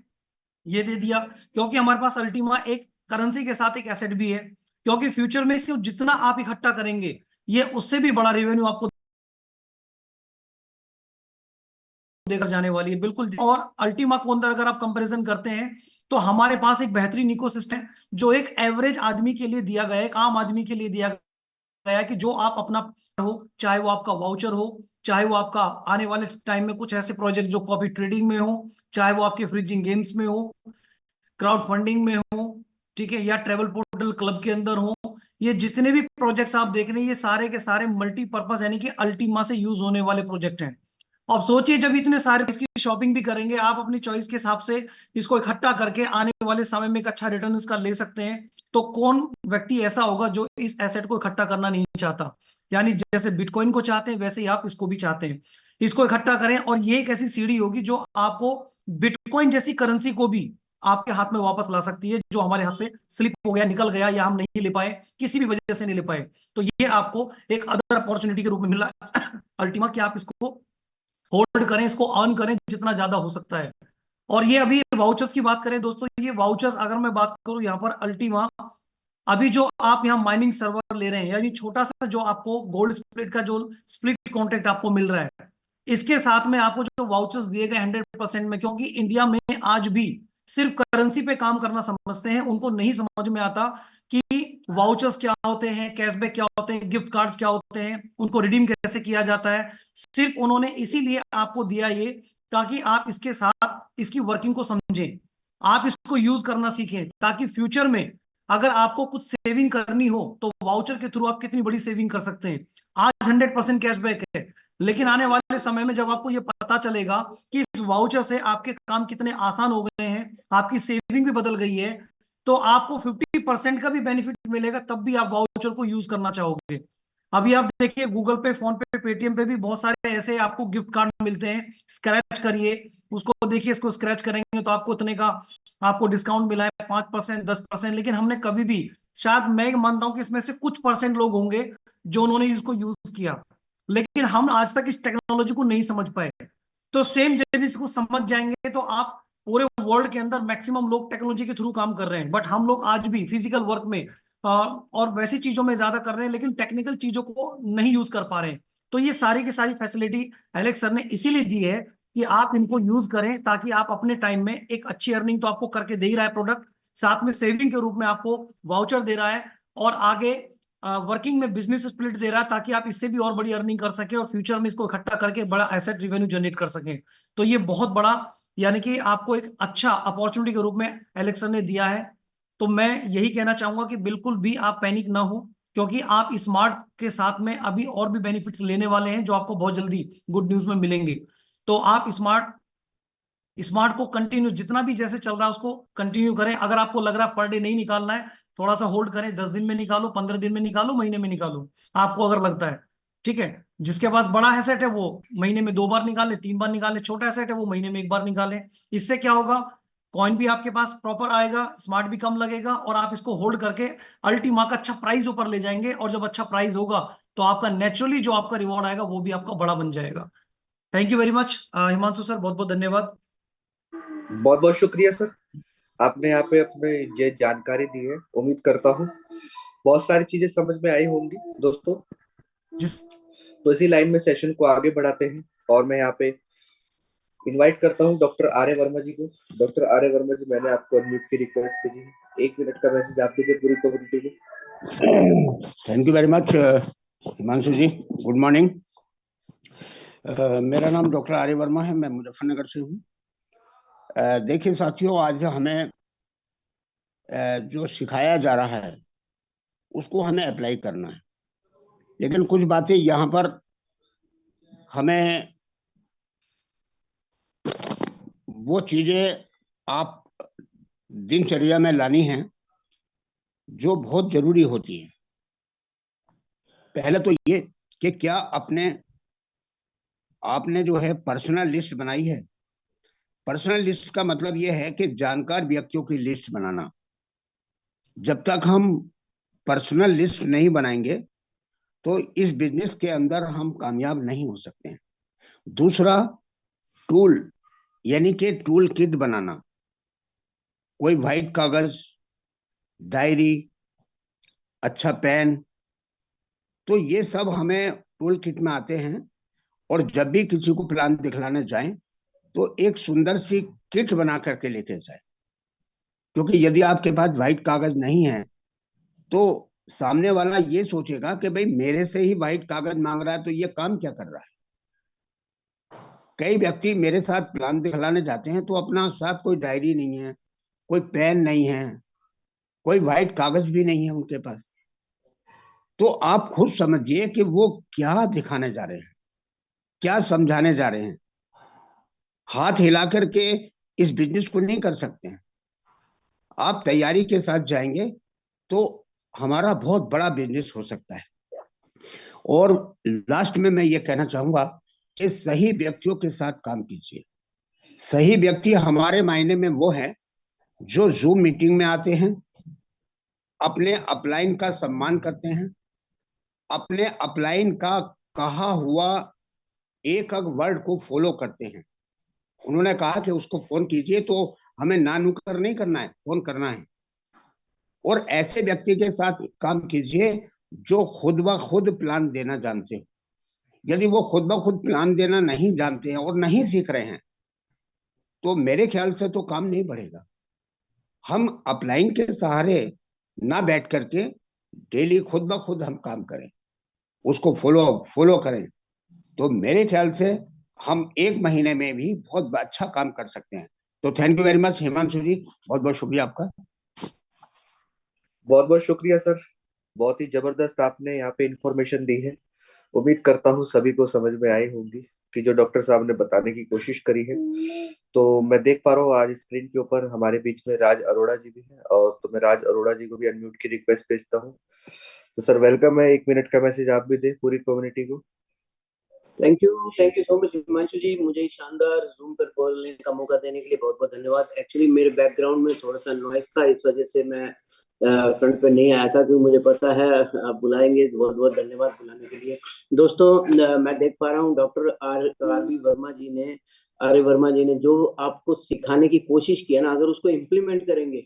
ये दे दिया, क्योंकि हमारे पास अल्टीमा एक करेंसी के साथ एक एसेट भी है, क्योंकि फ्यूचर में इसको जितना आप इकट्ठा करेंगे ये उससे भी बड़ा रेवेन्यू आपको देकर जाने वाली है, बिल्कुल। और अल्टीमा को अंदर अगर आप कंपैरिजन करते हैं तो हमारे पास एक बेहतरीन इकोसिस्टम है, जो एक एवरेज आदमी के लिए दिया गया है, एक आम आदमी के लिए दिया गया है, कि जो आप अपना हो, चाहे वो आपका वाउचर हो, चाहे वो आपका आने वाले टाइम में कुछ ऐसे प्रोजेक्ट जो कॉपी ट्रेडिंग में हो, चाहे वो आपके फ्रिजिंग गेम्स में हो, क्राउड फंडिंग में हो, ठीक है, या ट्रेवल पोर्टल क्लब के अंदर हो, ये जितने भी प्रोजेक्ट्स आप देख रहे हैं ये सारे के सारे मल्टीपर्पज यानी कि अल्टीमा से यूज होने वाले प्रोजेक्ट हैं। अब सोचिए जब इतने सारे इसकी शॉपिंग भी करेंगे आप अपनी चॉइस के हिसाब से, इसको इकट्ठा करके आने वाले समय में एक अच्छा रिटर्न इसका ले सकते हैं, तो कौन व्यक्ति ऐसा होगा जो इस एसेट को इकट्ठा करना नहीं चाहता। यानी जैसे बिटकॉइन को चाहते हैं वैसे ही आप इसको भी चाहते हैं, इसको इकट्ठा करें। और ये एक ऐसी सीढ़ी होगी जो आपको बिटकॉइन जैसी करेंसी को भी आपके हाथ में वापस ला सकती है, जो हमारे हाथ से स्लिप हो गया, निकल गया, या हम नहीं ले पाए, किसी भी वजह से नहीं ले पाए। तो ये आपको एक अदर अपॉर्चुनिटी के रूप में मिला अल्टीमा, कि आप इसको होल्ड करें, इसको अर्न करें जितना ज्यादा हो सकता है। और ये अभी वाउचर्स की बात करें दोस्तों, ये वाउचर्स अगर मैं बात करूं यहाँ पर अल्टीमा, अभी जो आप यहाँ माइनिंग सर्वर ले रहे हैं, यानी छोटा सा जो आपको गोल्ड स्प्लिट का जो स्प्लिट कॉन्ट्रैक्ट आपको मिल रहा है, इसके साथ में आपको जो वाउचर्स दिए गए 100% में, क्योंकि इंडिया में आज भी सिर्फ करेंसी पे काम करना समझते हैं, उनको नहीं समझ में आता कि वाउचर्स क्या होते हैं, कैशबैक क्या होते हैं, गिफ्ट कार्ड्स क्या होते हैं, उनको रिडीम कैसे किया जाता है। सिर्फ उन्होंने इसीलिए आपको दिया ये, ताकि आप इसके साथ इसकी वर्किंग को समझें, आप इसको यूज करना सीखें, ताकि फ्यूचर में अगर आपको कुछ सेविंग करनी हो तो वाउचर के थ्रू आप कितनी बड़ी सेविंग कर सकते हैं। आज 100% कैशबैक है, लेकिन आने वाले समय में जब आपको ये पता चलेगा कि इस वाउचर से आपके काम कितने आसान हो गए हैं, आपकी सेविंग भी बदल गई है, तो आपको 50% का भी बेनिफिट मिलेगा, तब भी आप वाउचर को यूज करना चाहोगे। अभी आप देखिए गूगल पे, फोन पे, पेटीएम पे भी बहुत सारे ऐसे आपको गिफ्ट कार्ड मिलते हैं। स्क्रैच करिए उसको, देखिए इसको स्क्रैच करेंगे तो आपको उतने का आपको डिस्काउंट मिला है, 5%, 10%। लेकिन हमने कभी भी, शायद मैं मानता हूं कि इसमें से कुछ परसेंट लोग होंगे जो उन्होंने इसको यूज किया, लेकिन हम आज तक इस टेक्नोलॉजी को नहीं समझ पाए। तो सेम जब इसको समझ जाएंगे तो आप पूरे वर्ल्ड के अंदर मैक्सिमम लोग टेक्नोलॉजी के थ्रू काम कर रहे हैं, बट हम लोग आज भी फिजिकल वर्क में और वैसी चीजों में ज्यादा कर रहे हैं, लेकिन टेक्निकल चीजों को नहीं यूज कर पा रहे हैं। तो ये सारी की सारी फैसिलिटी एलेक्स सर ने इसीलिए दी है कि आप इनको यूज करें, ताकि आप अपने टाइम में एक अच्छी अर्निंग तो आपको करके दे ही रहा है प्रोडक्ट, साथ में सेविंग के रूप में आपको वाउचर दे रहा है, और आगे वर्किंग में बिजनेस स्प्लिट दे रहा है, ताकि आप इससे भी और बड़ी अर्निंग कर सके और फ्यूचर में इसको इकट्ठा करके बड़ा एसेट रिवेन्यू जनरेट कर सकें। तो ये बहुत बड़ा, यानी कि आपको एक अच्छा अपॉर्चुनिटी के रूप में एलेक्स सर ने दिया है। तो मैं यही कहना चाहूंगा कि बिल्कुल भी आप पैनिक ना हो, क्योंकि आप स्मार्ट के साथ में अभी और भी बेनिफिट्स लेने वाले हैं जो आपको बहुत जल्दी गुड न्यूज में मिलेंगे। तो आप स्मार्ट स्मार्ट को कंटिन्यू जितना भी जैसे चल रहा है उसको कंटिन्यू करें। अगर आपको लग रहा है पर डे नहीं निकालना है, थोड़ा सा होल्ड करें, 10 दिन में निकालो, 15 दिन में निकालो, महीने में निकालो, आपको अगर लगता है। ठीक है, जिसके पास बड़ा एसेट है वो महीने में 2 बार निकाले, 3 बार निकाले, छोटा एसेट है वो महीने में 1 बार निकाले। इससे क्या होगा, कॉइन भी आपके पास प्रॉपर आएगा, स्मार्ट भी कम लगेगा, और आप इसको होल्ड करके अल्टीमा का अच्छा प्राइस ऊपर ले जाएंगे, और जब अच्छा प्राइस होगा तो आपका नेचुरली जो आपका रिवॉर्ड आएगा वो भी आपका बड़ा बन जाएगा। Thank you very much Himanshu sir, बहुत बहुत धन्यवाद। बहुत बहुत शुक्रिया सर, आपने यहाँ पे अपने ये जानकारी दी है। उम्मीद करता हूँ बहुत सारी चीजें समझ में आई होंगी दोस्तों। जिस तो इसी लाइन में सेशन को आगे बढ़ाते हैं, और मैं यहाँ पे इनवाइट करता हूँ डॉक्टर आर्य वर्मा जी को। डॉक्टर आर्य वर्मा जी, मैंने आपको अनम्यूट की रिक्वेस्ट भेजी है, 1 मिनट का मैसेज आप दीजिए पूरी कम्युनिटी को। Thank you very much Himanshu ji, good morning. मेरा नाम डॉक्टर आर्य वर्मा है, मैं मुजफ्फरनगर से हूँ। देखिए साथियों, आज हमें जो सिखाया जा रहा है उसको हमें अप्लाई करना है, लेकिन कुछ बातें यहाँ पर हमें वो चीजें आप दिनचर्या में लानी हैं जो बहुत जरूरी होती हैं। पहले तो ये कि क्या आपने जो है पर्सनल लिस्ट बनाई है। पर्सनल लिस्ट का मतलब ये है कि जानकार व्यक्तियों की लिस्ट बनाना। जब तक हम पर्सनल लिस्ट नहीं बनाएंगे तो इस बिजनेस के अंदर हम कामयाब नहीं हो सकते हैं। दूसरा, टूल यानी कि टूल किट बनाना। कोई व्हाइट कागज, डायरी, अच्छा पेन, तो ये सब हमें टूल किट में आते हैं। और जब भी किसी को प्लान दिखलाने जाएं तो एक सुंदर सी किट बना करके लेके जाएं, क्योंकि यदि आपके पास व्हाइट कागज नहीं है तो सामने वाला ये सोचेगा कि भाई मेरे से ही व्हाइट कागज मांग रहा है तो ये काम क्या कर रहा है। कई व्यक्ति मेरे साथ प्लान दिखलाने जाते हैं तो अपना साथ कोई डायरी नहीं है, कोई पेन नहीं है, कोई व्हाइट कागज भी नहीं है उनके पास। तो आप खुद समझिए कि वो क्या दिखाने जा रहे हैं, क्या समझाने जा रहे हैं। हाथ हिला करके इस बिजनेस को नहीं कर सकते हैं। आप तैयारी के साथ जाएंगे तो हमारा बहुत बड़ा बिजनेस हो सकता है। और लास्ट में मैं ये कहना चाहूंगा कि सही व्यक्तियों के साथ काम कीजिए। सही व्यक्ति हमारे मायने में वो है जो जूम मीटिंग में आते हैं, अपने अपलाइन का सम्मान करते हैं, अपने अपलाइन का कहा हुआ एक एक वर्ड को फॉलो करते हैं। उन्होंने कहा कि उसको फोन कीजिए, तो हमें ना नुकर नहीं करना है, फोन करना है। और ऐसे व्यक्ति के साथ काम कीजिए जो खुद ब खुद प्लान देना जानते हो। यदि वो खुद ब खुद प्लान देना नहीं जानते हैं और नहीं सीख रहे हैं तो मेरे ख्याल से तो काम नहीं बढ़ेगा। हम अपलाइन के सहारे ना बैठ करके डेली खुद ब खुद हम काम करें, उसको फॉलो करें, तो मेरे ख्याल से हम 1 महीने में भी बहुत अच्छा काम कर सकते हैं। तो thank you very much Himanshu ji, बहुत बहुत शुक्रिया आपका। बहुत बहुत शुक्रिया सर, बहुत ही जबरदस्त आपने यहाँ पे इंफॉर्मेशन दी है। उम्मीद करता हूँ सभी को समझ में आई होंगी कि जो डॉक्टर साहब ने बताने की कोशिश करी है। तो मैं देख पा रहा हूँ आज स्क्रीन के ऊपर हमारे बीच में राज अरोड़ा जी भी हैं, और तो मैं राज अरोड़ा जी को भी अनम्यूट की रिक्वेस्ट भेजता हूँ। तो सर वेलकम है, 1 मिनट का मैसेज आप भी दे पूरी कम्युनिटी को। Thank you so much Himanshu ji, मुझे शानदार जूम पर बोलने का मौका देने के लिए बहुत बहुत धन्यवाद। एक्चुअली मेरे बैकग्राउंड में थोड़ा सा नॉइस था, इस वजह से मैं फ्रंट पे नहीं आया था, क्योंकि मुझे पता है आप बुलाएंगे। बहुत बहुत धन्यवाद बुलाने के लिए। दोस्तों, मैं देख पा रहा हूँ डॉक्टर आर वर्मा जी ने जो आपको सिखाने की कोशिश की है ना, अगर उसको इम्प्लीमेंट करेंगे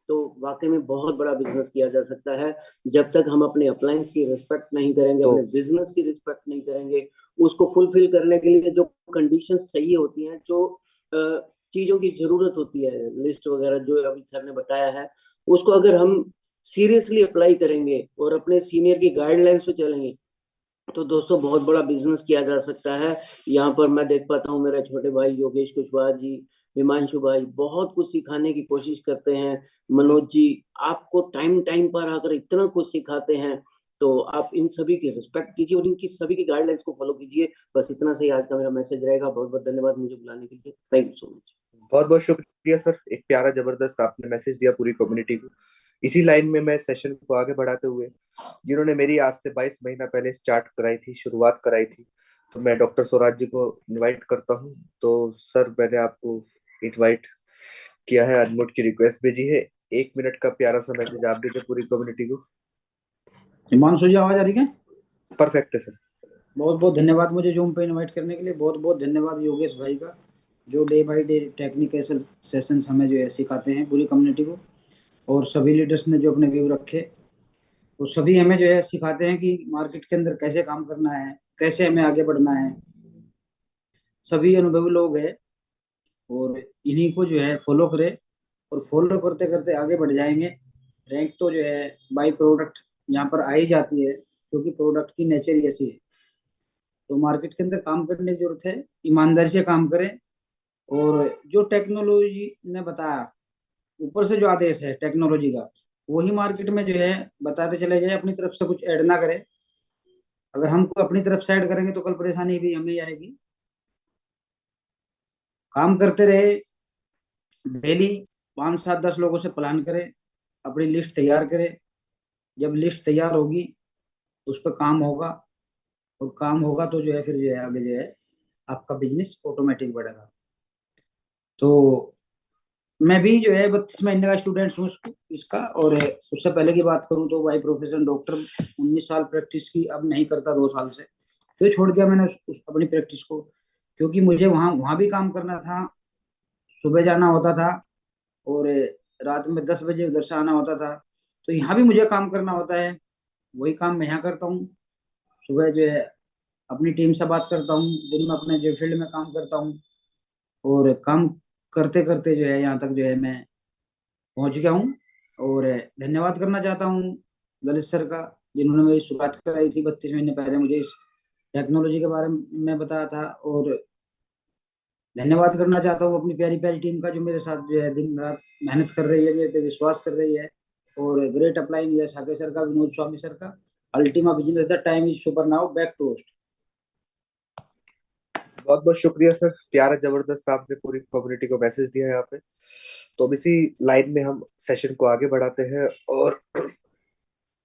तो वाकई में बहुत बड़ा बिजनेस किया जा सकता है। जब तक हम अपने अप्लायंस की रिस्पेक्ट नहीं करेंगे, तो अपने बिजनेस की रिस्पेक्ट नहीं करेंगे, उसको फुलफिल करने के लिए जो कंडीशंस चाहिए होती हैं, जो चीजों की जरूरत होती है, लिस्ट वगैरह जो अभी सर ने बताया है, उसको अगर हम सीरियसली अप्लाई करेंगे और अपने सीनियर की गाइडलाइंस पे चलेंगे, तो दोस्तों बहुत बड़ा बिजनेस किया जा सकता है। यहाँ पर मैं देख पाता हूँ मेरे छोटे भाई योगेश कुशवाहा जी, हिमांशु भाई बहुत कुछ सिखाने की कोशिश करते हैं। मनोज जी आपको टाइम टाइम पर आकर इतना कुछ सिखाते हैं, तो आप इन सभी की रिस्पेक्ट कीजिए और इनकी सभी की गाइडलाइंस को फॉलो कीजिए। बस इतना सही आज का मेरा मैसेज रहेगा। बहुत बहुत धन्यवाद मुझे बुलाने के लिए। Thank you so much. बहुत बहुत शुक्रिया सर, एक प्यारा जबरदस्त आपने मैसेज दिया पूरी कम्युनिटी को। इसी लाइन में मैं सेशन को आगे बढ़ाते हुए, जिन्होंने मेरी आज से 22 महीना पहले स्टार्ट कराई थी, शुरुआत कराई थी, तो मैं डॉक्टर स्वराज जी को इनवाइट करता हूँ। तो सर मैंने आपको इनवाइट किया है, अनम्यूट की रिक्वेस्ट भेजी है। 1 मिनट का प्यारा सा मैसेज आप देते पूरी कम्युनिटी को। हिमांशु जी, आवाज आ रही है? परफेक्ट है सर। बहुत बहुत धन्यवाद मुझे जूम पे इनवाइट करने के लिए। बहुत बहुत धन्यवाद योगेश भाई का, जो day by day technical sessions हमें जो है सिखाते हैं पूरी कम्युनिटी को, और सभी लीडर्स ने जो अपने व्यू रखे, तो सभी हमें जो है सिखाते हैं कि मार्केट के अंदर कैसे काम करना है, कैसे हमें आगे बढ़ना है। सभी अनुभवी लोग हैं और इन्हीं को जो है फॉलो करें, और फॉलो करते करते आगे बढ़ जाएंगे। रैंक तो जो है बाई प्रोडक्ट यहाँ पर आ ही जाती है, क्योंकि प्रोडक्ट की नेचर ही ऐसी है। तो मार्केट के अंदर काम करने की जरूरत है, ईमानदारी से काम करें, और जो टेक्नोलॉजी ने बताया, ऊपर से जो आदेश है टेक्नोलॉजी का, वही मार्केट में जो है बताते चले जाए, अपनी तरफ से कुछ ऐड ना करें। अगर हम अपनी तरफ से ऐड करेंगे तो कल परेशानी भी हमें ही आएगी। काम करते रहे, डेली 5 7 10 लोगों से प्लान करें, अपनी लिस्ट तैयार करें। जब लिस्ट तैयार होगी उस पर काम होगा, और काम होगा तो जो है फिर जो है आगे जो है आपका बिजनेस ऑटोमेटिक बढ़ेगा। तो मैं भी जो है 32 महीने का स्टूडेंट हूँ इसका। और उससे पहले की बात करूँ तो बाई प्रोफेशन डॉक्टर, 19 साल प्रैक्टिस की, अब नहीं करता 2 साल से। तो छोड़ दिया मैंने अपनी प्रैक्टिस को, क्योंकि मुझे वहाँ वहाँ भी काम करना था। सुबह जाना होता था और रात में 10 बजे उधर से आना होता था। तो यहाँ भी मुझे काम करना होता है, वही काम मैं यहाँ करता हूँ। सुबह जो है अपनी टीम से बात करता हूँ, दिन में अपने जो फील्ड में काम करता हूँ, और काम करते करते जो है यहाँ तक जो है मैं पहुंच गया हूँ। और धन्यवाद करना चाहता हूँ ललित सर का, जिन्होंने मेरी शुरुआत कराई थी 32 महीने पहले, मुझे इस टेक्नोलॉजी के बारे में बताया था। और धन्यवाद करना चाहता हूँ अपनी प्यारी प्यारी टीम का, जो मेरे साथ जो है दिन रात मेहनत कर रही है, मेरे पे विश्वास कर रही है। और ग्रेट अपलाइन है साके सर का, विनोद स्वामी सर का। अल्टीमा business the time is super now, back to host. बहुत बहुत शुक्रिया सर, प्यारा जबरदस्त आपने पूरी कम्युनिटी को मैसेज दिया है यहाँ पे। तो अब इसी लाइन में हम सेशन को आगे बढ़ाते हैं, और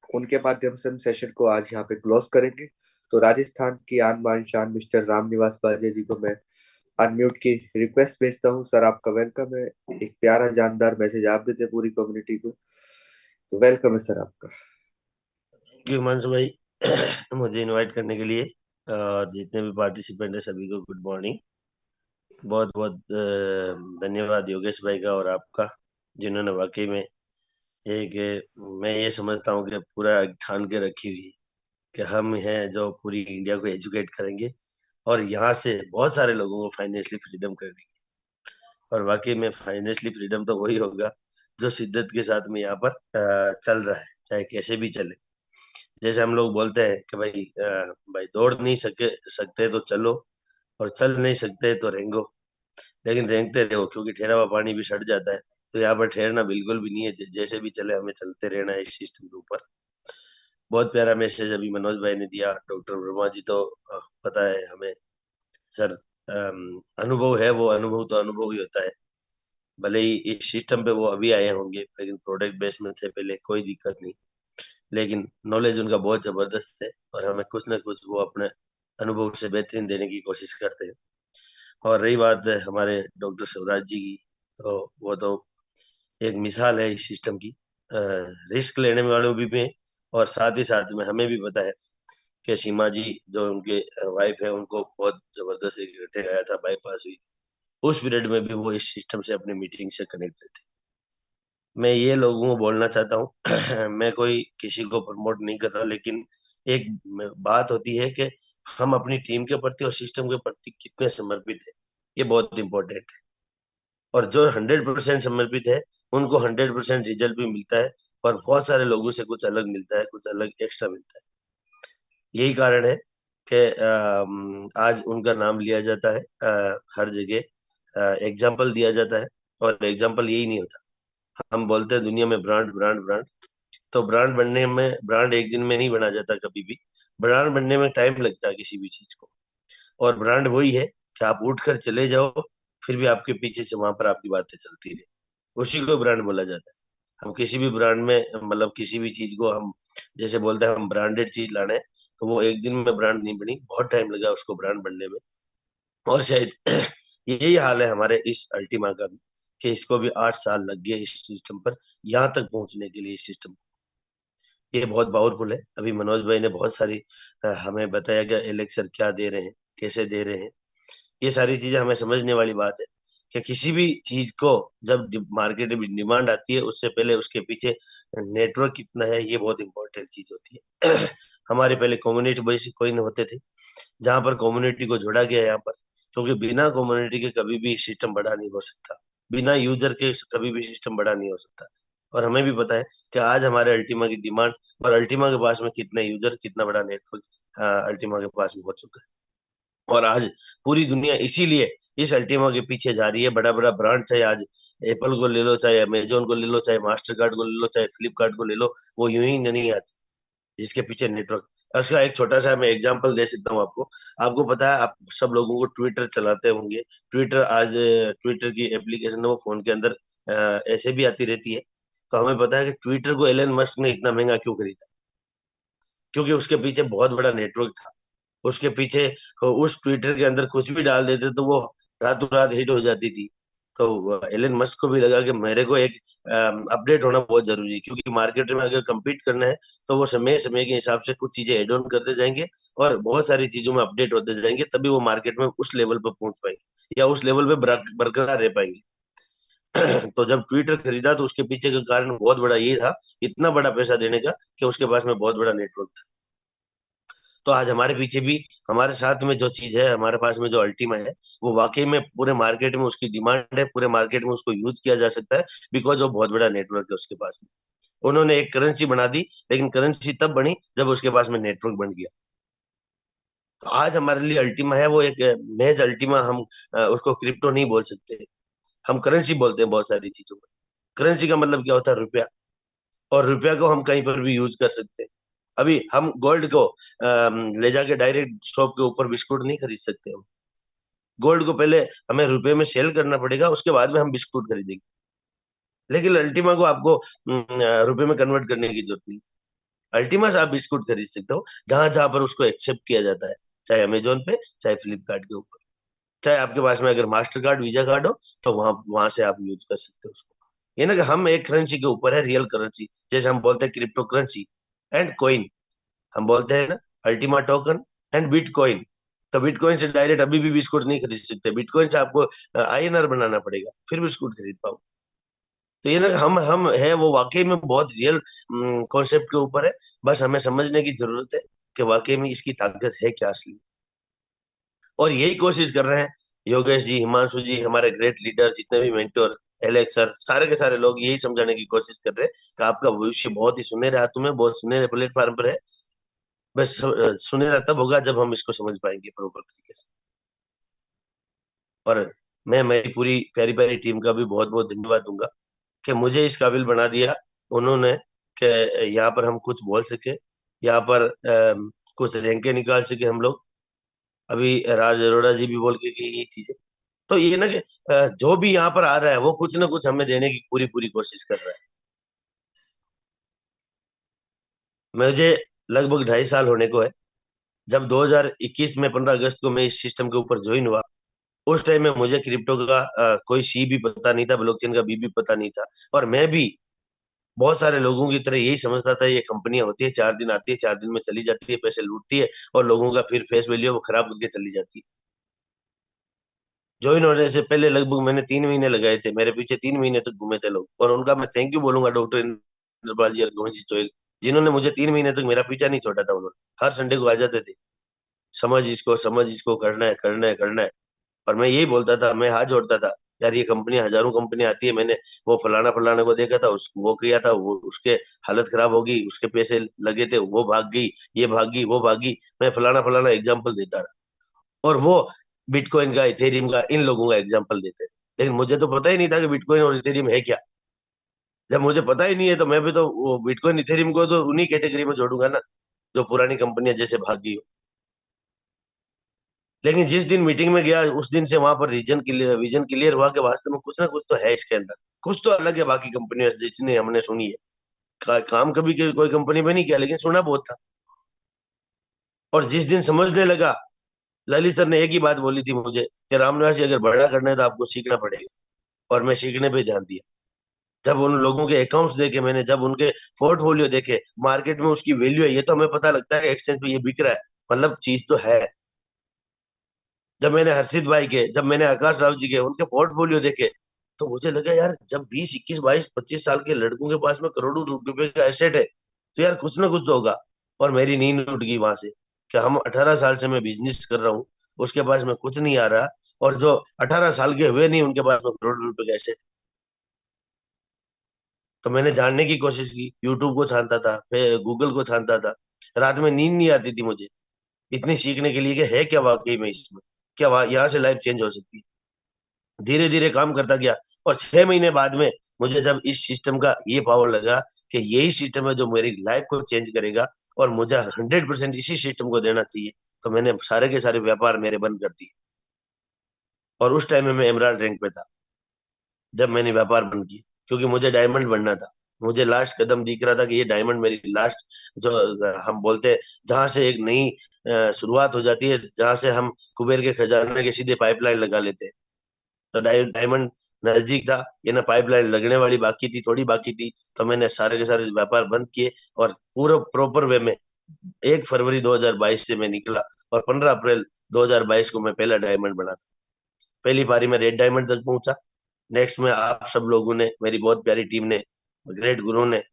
उनके माध्यम से हम सेशन को आज यहाँ पे क्लोज करेंगे। तो राजस्थान की आन बान शान मिस्टर रामनिवास बाजे जी को मैं अनम्यूट की रिक्वेस्ट भेजता हूँ। सर आपका वेलकम है, एक प्यारा जानदार मैसेज आप देते हैं पूरी कम्युनिटी को। तो वेलकम है सर आपका। थैंक यू हिमांशु भाई मुझे इनवाइट करने के लिए, और जितने भी पार्टिसिपेंट है सभी को गुड मॉर्निंग। बहुत बहुत धन्यवाद योगेश भाई का और आपका, जिन्होंने वाकई में एक, मैं ये समझता हूँ कि पूरा ठान के रखी हुई है कि हम हैं जो पूरी इंडिया को एजुकेट करेंगे और यहाँ से बहुत सारे लोगों को फाइनेंशियली फ्रीडम कर देंगे। और वाकई में फाइनेंशियली फ्रीडम तो वही होगा जो शिद्दत के साथ में यहाँ पर चल रहा है, चाहे कैसे भी चले। जैसे हम लोग बोलते हैं कि भाई दौड़ नहीं सकते तो चलो, और चल नहीं सकते तो रेंगो, लेकिन रेंगते रहो, क्योंकि ठहरा हुआ पानी भी सड़ जाता है। तो यहाँ पर ठहरना बिल्कुल भी नहीं है, जैसे भी चले हमें चलते रहना है इस सिस्टम के ऊपर। बहुत प्यारा मैसेज अभी मनोज भाई ने दिया। डॉक्टर वर्मा जी तो पता है हमें सर, अनुभव है, वो अनुभव तो अनुभव ही होता है। भले ही इस सिस्टम पे वो अभी आए होंगे, लेकिन प्रोडक्ट बेस में थे पहले, कोई दिक्कत नहीं। लेकिन नॉलेज उनका बहुत जबरदस्त है और हमें कुछ ना कुछ वो अपने अनुभव से बेहतरीन देने की कोशिश करते हैं। और रही बात है हमारे डॉक्टर शिवराज जी की, तो वो तो एक मिसाल है इस सिस्टम की। रिस्क लेने वालों भी हैं और साथ ही साथ में हमें भी पता है कि सीमा जी जो उनके वाइफ है उनको बहुत जबरदस्त एक अटैक आया था, बाईपास हुई। उस पीरियड में भी वो इस सिस्टम से अपनी मीटिंग से कनेक्टेड थे। मैं ये लोगों को बोलना चाहता हूँ मैं कोई किसी को प्रमोट नहीं कर रहा, लेकिन एक बात होती है कि हम अपनी टीम के प्रति और सिस्टम के प्रति कितने समर्पित है, ये बहुत इंपॉर्टेंट है। और जो 100% समर्पित है उनको 100% रिजल्ट भी मिलता है और बहुत सारे लोगों से कुछ अलग मिलता है, कुछ अलग एक्स्ट्रा मिलता है। यही कारण है कि आज उनका नाम लिया जाता है, हर जगह एग्जाम्पल दिया जाता है। और एग्जाम्पल यही नहीं होता, हम बोलते हैं दुनिया में ब्रांड ब्रांड ब्रांड, तो ब्रांड बनने में, ब्रांड एक दिन में नहीं बना जाता कभी भी। ब्रांड बनने में टाइम लगता है किसी भी चीज को। और ब्रांड वही है कि आप उठकर चले जाओ फिर भी आपके पीछे से वहां पर आपकी बातें चलती रहे, उसी को ब्रांड बोला जाता है। हम किसी भी ब्रांड में, मतलब किसी भी चीज को हम जैसे बोलते हैं हम ब्रांडेड चीज लाना है, तो वो एक दिन में ब्रांड नहीं बनी, बहुत टाइम लगा उसको ब्रांड बनने में। और शायद यही हाल है हमारे इस अल्टीमा का भी, कि इसको भी 8 साल लग गए इस सिस्टम पर, यहाँ तक पहुंचने के लिए। इस सिस्टम ये बहुत पावरफुल है। अभी मनोज भाई ने बहुत सारी हमें बताया कि एलेक्सर क्या दे रहे हैं, कैसे दे रहे हैं। ये सारी चीजें हमें समझने वाली बात है कि किसी भी चीज को जब मार्केट में डिमांड आती है उससे पहले उसके पीछे नेटवर्क कितना है, ये बहुत इंपॉर्टेंट चीज होती है। हमारे पहले कम्युनिटी बेस्ड कोइन होते थे, जहां पर कम्युनिटी को जोड़ा गया यहाँ पर, क्योंकि बिना कम्युनिटी के कभी भी सिस्टम बड़ा नहीं हो सकता, बिना यूजर के कभी भी सिस्टम बड़ा नहीं हो सकता। और हमें भी पता है कि आज हमारे अल्टीमा की डिमांड और अल्टीमा के पास में कितने यूजर, कितना बड़ा नेटवर्क अल्टीमा के पास में हो चुका है। और आज पूरी दुनिया इसीलिए इस अल्टीमा के पीछे जा रही है। बड़ा बड़ा ब्रांड, चाहे आज एप्पल को ले लो, चाहे अमेजोन को ले लो, चाहे मास्टर कार्ड को ले लो, चाहे फ्लिपकार्ट को ले लो, वो यूं ही नहीं आती जिसके पीछे नेटवर्क। उसका एक छोटा सा मैं एग्जांपल दे सकता हूँ आपको। आपको पता है, आप सब लोगों को ट्विटर चलाते होंगे। ट्विटर आज, ट्विटर की एप्लीकेशन है वो फोन के अंदर ऐसे भी आती रहती है। तो हमें पता है कि ट्विटर को एलन मस्क ने इतना महंगा क्यों खरीदा, क्योंकि उसके पीछे बहुत बड़ा नेटवर्क था। उसके पीछे उस ट्विटर के अंदर कुछ भी डाल देते तो वो रातों रात हिट हो जाती थी। तो एलन मस्क को भी लगा कि मेरे को एक अपडेट होना बहुत जरूरी है, क्योंकि मार्केट में अगर compete करना है तो वो समय समय के हिसाब से कुछ चीजें एड ऑन करते जाएंगे और बहुत सारी चीजों में अपडेट होते जाएंगे, तभी वो मार्केट में उस लेवल पर पहुंच पाएंगे या उस लेवल पे बरकरार रह पाएंगे। तो जब ट्विटर खरीदा तो उसके पीछे का कारण बहुत बड़ा ये था, इतना बड़ा पैसा देने का, कि उसके पास में बहुत बड़ा नेटवर्क था। तो आज हमारे पीछे भी, हमारे साथ में जो चीज है, हमारे पास में जो अल्टीमा है, वो वाकई में पूरे मार्केट में उसकी डिमांड है, पूरे मार्केट में उसको यूज किया जा सकता है, बिकॉज वो बहुत बड़ा नेटवर्क है उसके पास में। उन्होंने एक करेंसी बना दी, लेकिन करेंसी तब बनी जब उसके पास में नेटवर्क बन गया। तो आज हमारे लिए अल्टीमा है वो एक महज अल्टीमा, हम उसको क्रिप्टो नहीं बोल सकते, हम करेंसी बोलते हैं बहुत सारी चीजों में। करेंसी का मतलब क्या होता है? रुपया। और रुपया को हम कहीं पर भी यूज कर सकते हैं। अभी हम गोल्ड को ले जाके डायरेक्ट शॉप के ऊपर बिस्कुट नहीं खरीद सकते हम। गोल्ड को पहले हमें रुपए में सेल करना पड़ेगा, उसके बाद में हम बिस्कुट खरीदेंगे। लेकिन अल्टीमा को आपको रुपए में कन्वर्ट करने की जरूरत नहीं। अल्टीमा से आप बिस्कुट खरीद सकते हो जहां जहां पर उसको एक्सेप्ट किया जाता है, चाहे अमेजोन पे, चाहे फ्लिपकार्ट के ऊपर, चाहे आपके पास में अगर मास्टर कार्ड, वीजा कार्ड हो, तो वहां वहां से आप यूज कर सकते हो उसको। ये ना कि हम एक करेंसी के ऊपर है, रियल करेंसी, जैसे हम बोलते हैं क्रिप्टो करेंसी एंड कॉइन, हम बोलते हैं ना अल्टीमा टोकन एंड बिटकॉइन। तो बिटकॉइन से डायरेक्ट अभी भी बिस्कुट नहीं खरीद सकते, बिटकॉइन से आपको आईएनआर बनाना पड़ेगा, फिर बिस्कुट खरीद पाओ। तो ये ना हम है वो वाकई में बहुत रियल कॉन्सेप्ट के ऊपर है। बस हमें समझने की जरूरत है कि वाकई में इसकी ताकत है क्या असली। और यही कोशिश कर रहे हैं योगेश जी, हिमांशु जी, हमारे ग्रेट लीडर, जितने भी मेंटोर, एलेक्स सर, सारे के सारे लोग यही समझाने की कोशिश कर रहे हैं कि आपका भविष्य बहुत ही सुनहरे हाथों में, बहुत सुनहरे प्लेटफॉर्म पर है। बस सुनहरा तब होगा जब हम इसको समझ पाएंगे प्रॉपर तरीके से। और मैं मेरी पूरी प्यारी प्यारी टीम का भी बहुत बहुत धन्यवाद दूंगा कि मुझे इस काबिल बना दिया उन्होंने, कि यहाँ पर हम कुछ बोल सके, यहाँ पर कुछ रैंके निकाल सके हम लोग। अभी राज अरोड़ा जी भी बोल के गए ये चीजें। तो ये ना कि जो भी यहाँ पर आ रहा है वो कुछ ना कुछ हमें देने की पूरी पूरी कोशिश कर रहा है। मुझे लगभग 2.5 साल होने को है। जब 2021 में 15 अगस्त को मैं इस सिस्टम के ऊपर ज्वाइन हुआ, उस टाइम में मुझे क्रिप्टो का कोई सी भी पता नहीं था, ब्लॉकचेन का बी भी पता नहीं था। और मैं भी बहुत सारे लोगों की तरह यही समझता था, ये कंपनियां होती है, 4 दिन आती है, 4 दिन में चली जाती है, पैसे लूटती है और लोगों का फिर फेस वैल्यू वो खराब करके चली जाती है। ज्वाइन होने से पहले लगभग मैंने 3 महीने लगाए थे, मेरे पीछे 3 महीने तक घूमे थे लोग, और उनका मैं थैंक यू बोलूंगा डॉक्टर इंद्रपाल जी और गोविंद जी चोइल, जिन्होंने मुझे 3 महीने तक मेरा पीछा नहीं छोड़ा था। उन्होंने हर संडे को आ जाते थे, समझ इसको, करना है, करना है, करना है। और मैं यही बोलता था, मैं हाथ जोड़ता था, यार ये कंपनी, हजारों कंपनी आती है, मैंने वो फलाना फलाना को देखा था, वो किया था, वो उसके हालत खराब हो गई, उसके पैसे लगे थे, वो भाग गई, ये भागी, वो भागी, मैं फलाना फलाना एग्जाम्पल देता रहा। और वो बिटकॉइन का, इथेरियम का, इन लोगों का एग्जाम्पल देते थे। लेकिन मुझे तो पता ही नहीं था कि बिटकॉइन और इथेरियम है क्या। जब मुझे पता ही नहीं है तो मैं भी तो वो बिटकॉइन इथेरियम को तो उन्हीं कैटेगरी में जोड़ूंगा ना, जो पुरानी कंपनियां जैसे भागी हो। लेकिन जिस दिन मीटिंग में गया, उस दिन से वहां पर विजन क्लियर हुआ कि वास्तव में कुछ ना कुछ तो है इसके अंदर, कुछ तो अलग है बाकी कंपनियों से जितनी हमने सुनी है। काम कभी कोई कंपनी में नहीं किया, लेकिन सुना बहुत था। और जिस दिन समझने लगा, ललित सर ने एक ही बात बोली थी मुझे कि रामनिवास जी, अगर बड़ा करना है तो आपको सीखना पड़ेगा। और मैं सीखने पे ध्यान दिया। जब उन लोगों के अकाउंट्स देखे मैंने, जब उनके पोर्टफोलियो देखे, मार्केट में उसकी वैल्यू है, ये तो हमें पता लगता है एक्सचेंज पे ये बिक रहा है, मतलब चीज तो है। जब मैंने हर्षित भाई के, जब मैंने आकाश राव जी के, उनके पोर्टफोलियो देखे, तो मुझे लगा यार, जब 20, 21, 22, 25 साल के लड़कों के पास में करोड़ों रुपए का एसेट है, तो यार कुछ ना कुछ तो होगा। और मेरी नींद उठ गई वहां से कि हम 18 साल से मैं बिजनेस कर रहा हूँ, उसके पास में कुछ नहीं आ रहा, और जो 18 साल के हुए नहीं उनके पास में करोड़ों रुपए का एसेट। तो मैंने जानने की कोशिश की, यूट्यूब को छानता था, फिर गूगल को छानता था। रात में नींद नहीं आती थी मुझे, इतनी सीखने के लिए कि है क्या वाकई में इसमें, क्या यहाँ से लाइफ चेंज हो सकती है। धीरे धीरे काम करता गया, और 6 महीने बाद में मुझे जब इस सिस्टम का ये पावर लगा कि यही सिस्टम है जो मेरी लाइफ को चेंज करेगा, और मुझे 100% इसी सिस्टम को देना चाहिए, तो मैंने सारे के सारे व्यापार मेरे बंद कर दिए। और उस टाइम में मैं एमराल्ड रैंक पे था जब मैंने व्यापार बंद किया, क्योंकि मुझे डायमंड बनना था। मुझे लास्ट कदम दिख रहा था कि ये डायमंड मेरी लास्ट, जो हम बोलते हैं, जहां से एक नई शुरुआत हो जाती है, जहां से हम कुबेर के खजाने के सीधे पाइपलाइन लगा लेते हैं। तो डायमंड नजदीक था, ये ना पाइपलाइन लगने वाली बाकी थी, थोड़ी बाकी थी। तो मैंने सारे के सारे व्यापार बंद किए, और पूरा प्रॉपर वे में 1 फरवरी 2022 से मैं निकला, और 15 अप्रैल 2022 को मैं पहला डायमंड बना था। पहली पारी में रेड डायमंड तक पहुंचा। नेक्स्ट में आप सब लोगों ने, मेरी बहुत प्यारी टीम ने, ग्रेट गुरु ने,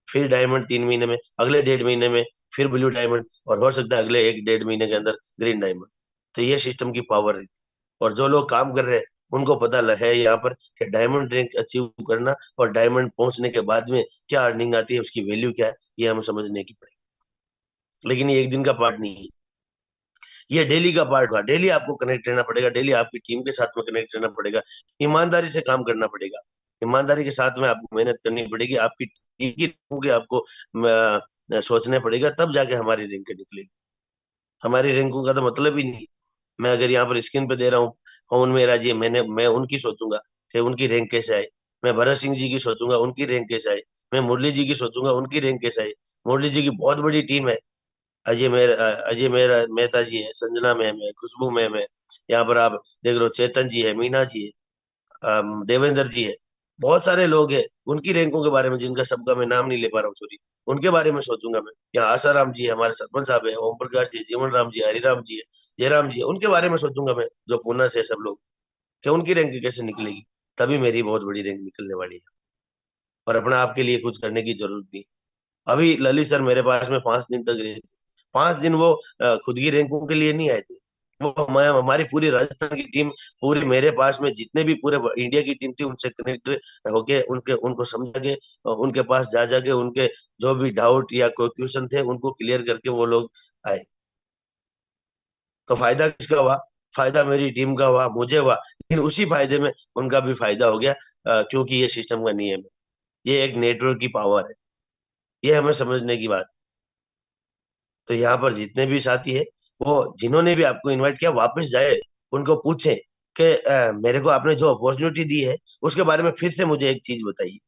फिर डायमंड 3 महीने में, अगले 1.5 महीने में फिर ब्लू डायमंड, और हो सकता है अगले 1-1.5 महीने के अंदर ग्रीन डायमंड। तो ये सिस्टम की पावर है। और जो लोग काम कर रहे हैं उनको पता है यहाँ पर कि डायमंड रैंक अचीव करना और डायमंड पहुंचने के बाद में क्या अर्निंग आती है, उसकी वैल्यू क्या है, ये हमें समझने की पड़ेगी। लेकिन ये एक दिन का पार्ट नहीं है, ये डेली का पार्ट हुआ। डेली आपको कनेक्ट रहना पड़ेगा, डेली आपकी टीम के साथ में कनेक्ट रहना पड़ेगा, ईमानदारी से काम करना पड़ेगा, ईमानदारी के साथ में आपको मेहनत करनी पड़ेगी, आपकी टीम की लोगों के आपको सोचना पड़ेगा, तब जाके हमारी रैंक निकलेगी। हमारी रैंकों का तो मतलब ही नहीं, मैं अगर यहाँ पर स्क्रीन पे दे रहा हूँ पवन मेहरा जी, मैं उनकी सोचूंगा कि उनकी रैंक कैसे आए, मैं भरत सिंह जी की सोचूंगा उनकी रैंक कैसे आए, मैं मुरली जी की सोचूंगा उनकी रैंक कैसे आए। मुरली जी की बहुत बड़ी टीम है, अजय मेहरा मेहता जी है, संजना मैम है, खुशबू मैम है, यहाँ पर आप देख रहे हो चेतन जी है, मीना जी है, देवेंद्र जी है, बहुत सारे लोग हैं। उनकी रैंकों के बारे में, जिनका सबका मैं नाम नहीं ले पा रहा हूँ, सॉरी, उनके बारे में सोचूंगा मैं। यहाँ आसाराम जी है, हमारे सरपंच साहब है, ओम प्रकाश जी, जीवन राम जी, हरिराम जी है, जयराम जी है, उनके बारे में सोचूंगा मैं, जो पुणे से सब लोग, कि उनकी रैंक कैसे निकलेगी। तभी मेरी बहुत बड़ी रैंक निकलने वाली है, और अपने आप के लिए कुछ करने की जरूरत नहीं। अभी ललित सर मेरे पास में 5 दिन तक रहे थे। 5 दिन वो खुद की रैंकों के लिए नहीं आए थे, वो मैं, हमारी पूरी राजस्थान की टीम, पूरी मेरे पास में जितने भी पूरे इंडिया की टीम थी, उनसे कनेक्ट होके, उनको समझा के, उनके पास जा जाके उनके जो भी डाउट या कोई क्वेश्चन थे उनको क्लियर करके वो लोग आए। तो फायदा किसका हुआ? फायदा मेरी टीम का हुआ, मुझे हुआ, लेकिन उसी फायदे में उनका भी फायदा हो गया, क्योंकि ये सिस्टम का नियम है, ये एक नेटवर्क की पावर है, ये हमें समझने की बात। तो यहाँ पर जितने भी साथी है, वो जिन्होंने भी आपको इनवाइट किया, वापस जाए, उनको पूछे कि मेरे को आपने जो अपॉर्चुनिटी दी है उसके बारे में फिर से मुझे एक चीज बताइए,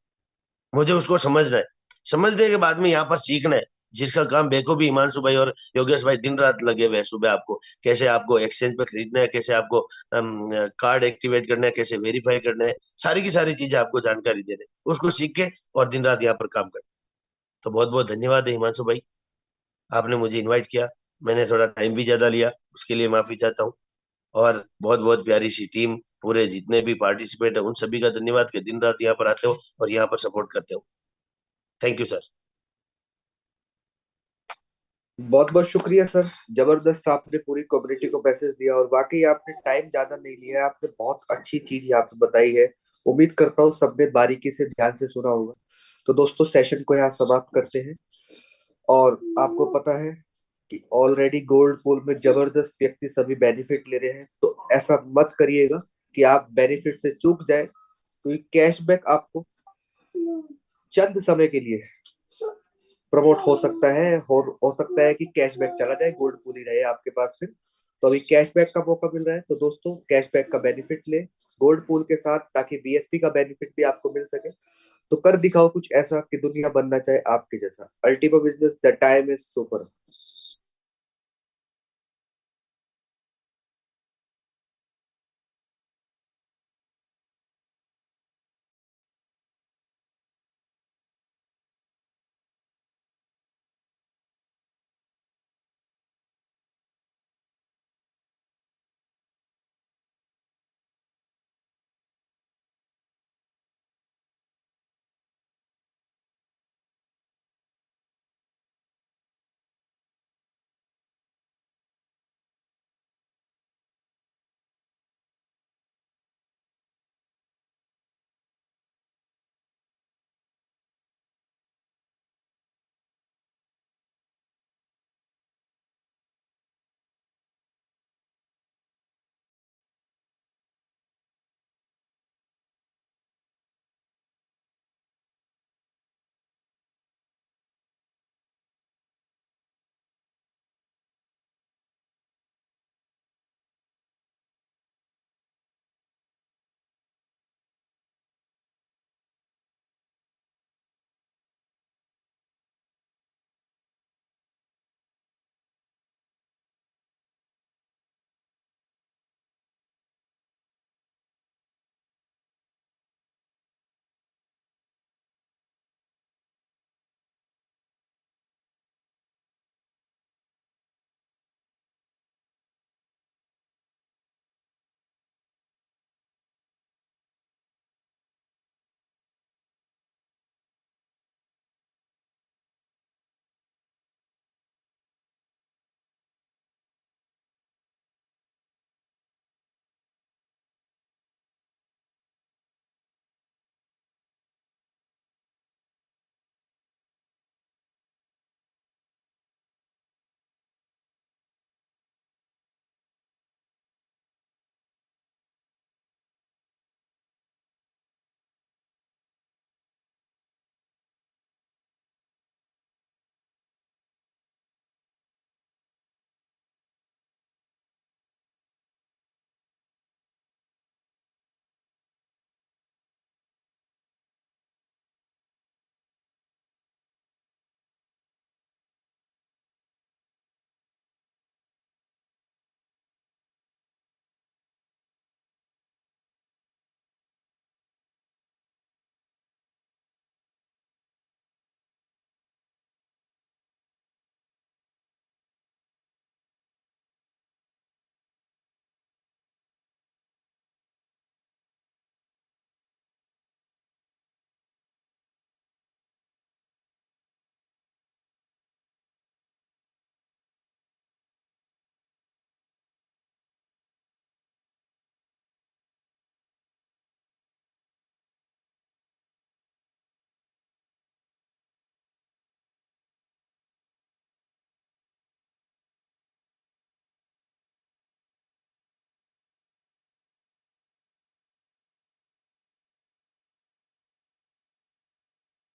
मुझे उसको समझना है। समझने के बाद में यहाँ पर सीखना है, जिसका काम बेखूबी हिमांशु भाई और योगेश भाई दिन रात लगे हुए हैं। सुबह आपको कैसे आपको एक्सचेंज पे खरीदना है, कैसे आपको कार्ड एक्टिवेट करना है, कैसे वेरीफाई करना है, सारी की सारी चीजें आपको जानकारी दे रहे हैं। उसको सीख के और दिन रात यहाँ पर काम करें। तो बहुत बहुत धन्यवाद है हिमांशु भाई, आपने मुझे इन्वाइट किया। मैंने थोड़ा टाइम भी ज्यादा लिया, उसके लिए माफी चाहता हूँ। और बहुत बहुत प्यारी सी टीम, पूरे जितने भी पार्टिसिपेट है उन सभी का धन्यवाद कि दिन रात यहाँ पर आते हो और यहाँ पर सपोर्ट करते हो। Thank you sir. बहुत बहुत शुक्रिया सर, जबरदस्त आपने पूरी कम्युनिटी को मैसेज दिया और वाकई आपने टाइम ज्यादा नहीं लिया है, आपने बहुत अच्छी चीज यहाँ पे बताई है। उम्मीद करता हूँ सबने बारीकी से ध्यान से सुना होगा। तो दोस्तों सेशन को यहाँ समाप्त करते हैं। और आपको पता है कि ऑलरेडी गोल्ड पूल में जबरदस्त व्यक्ति सभी बेनिफिट ले रहे हैं, तो ऐसा मत करिएगा कि आप बेनिफिट से चूक जाए, क्योंकि कैशबैक आपको चंद समय के लिए प्रमोट हो सकता है और हो सकता है कि कैशबैक चला जाए, गोल्ड पूल ही रहे आपके पास फिर। तो अभी कैशबैक का मौका मिल रहा है, तो दोस्तों कैशबैक का बेनिफिट ले गोल्ड पूल के साथ, ताकि बीएसपी का बेनिफिट भी आपको मिल सके। तो कर दिखाओ कुछ ऐसा कि दुनिया बनना चाहे आपके जैसा। Ultima business, the time is super.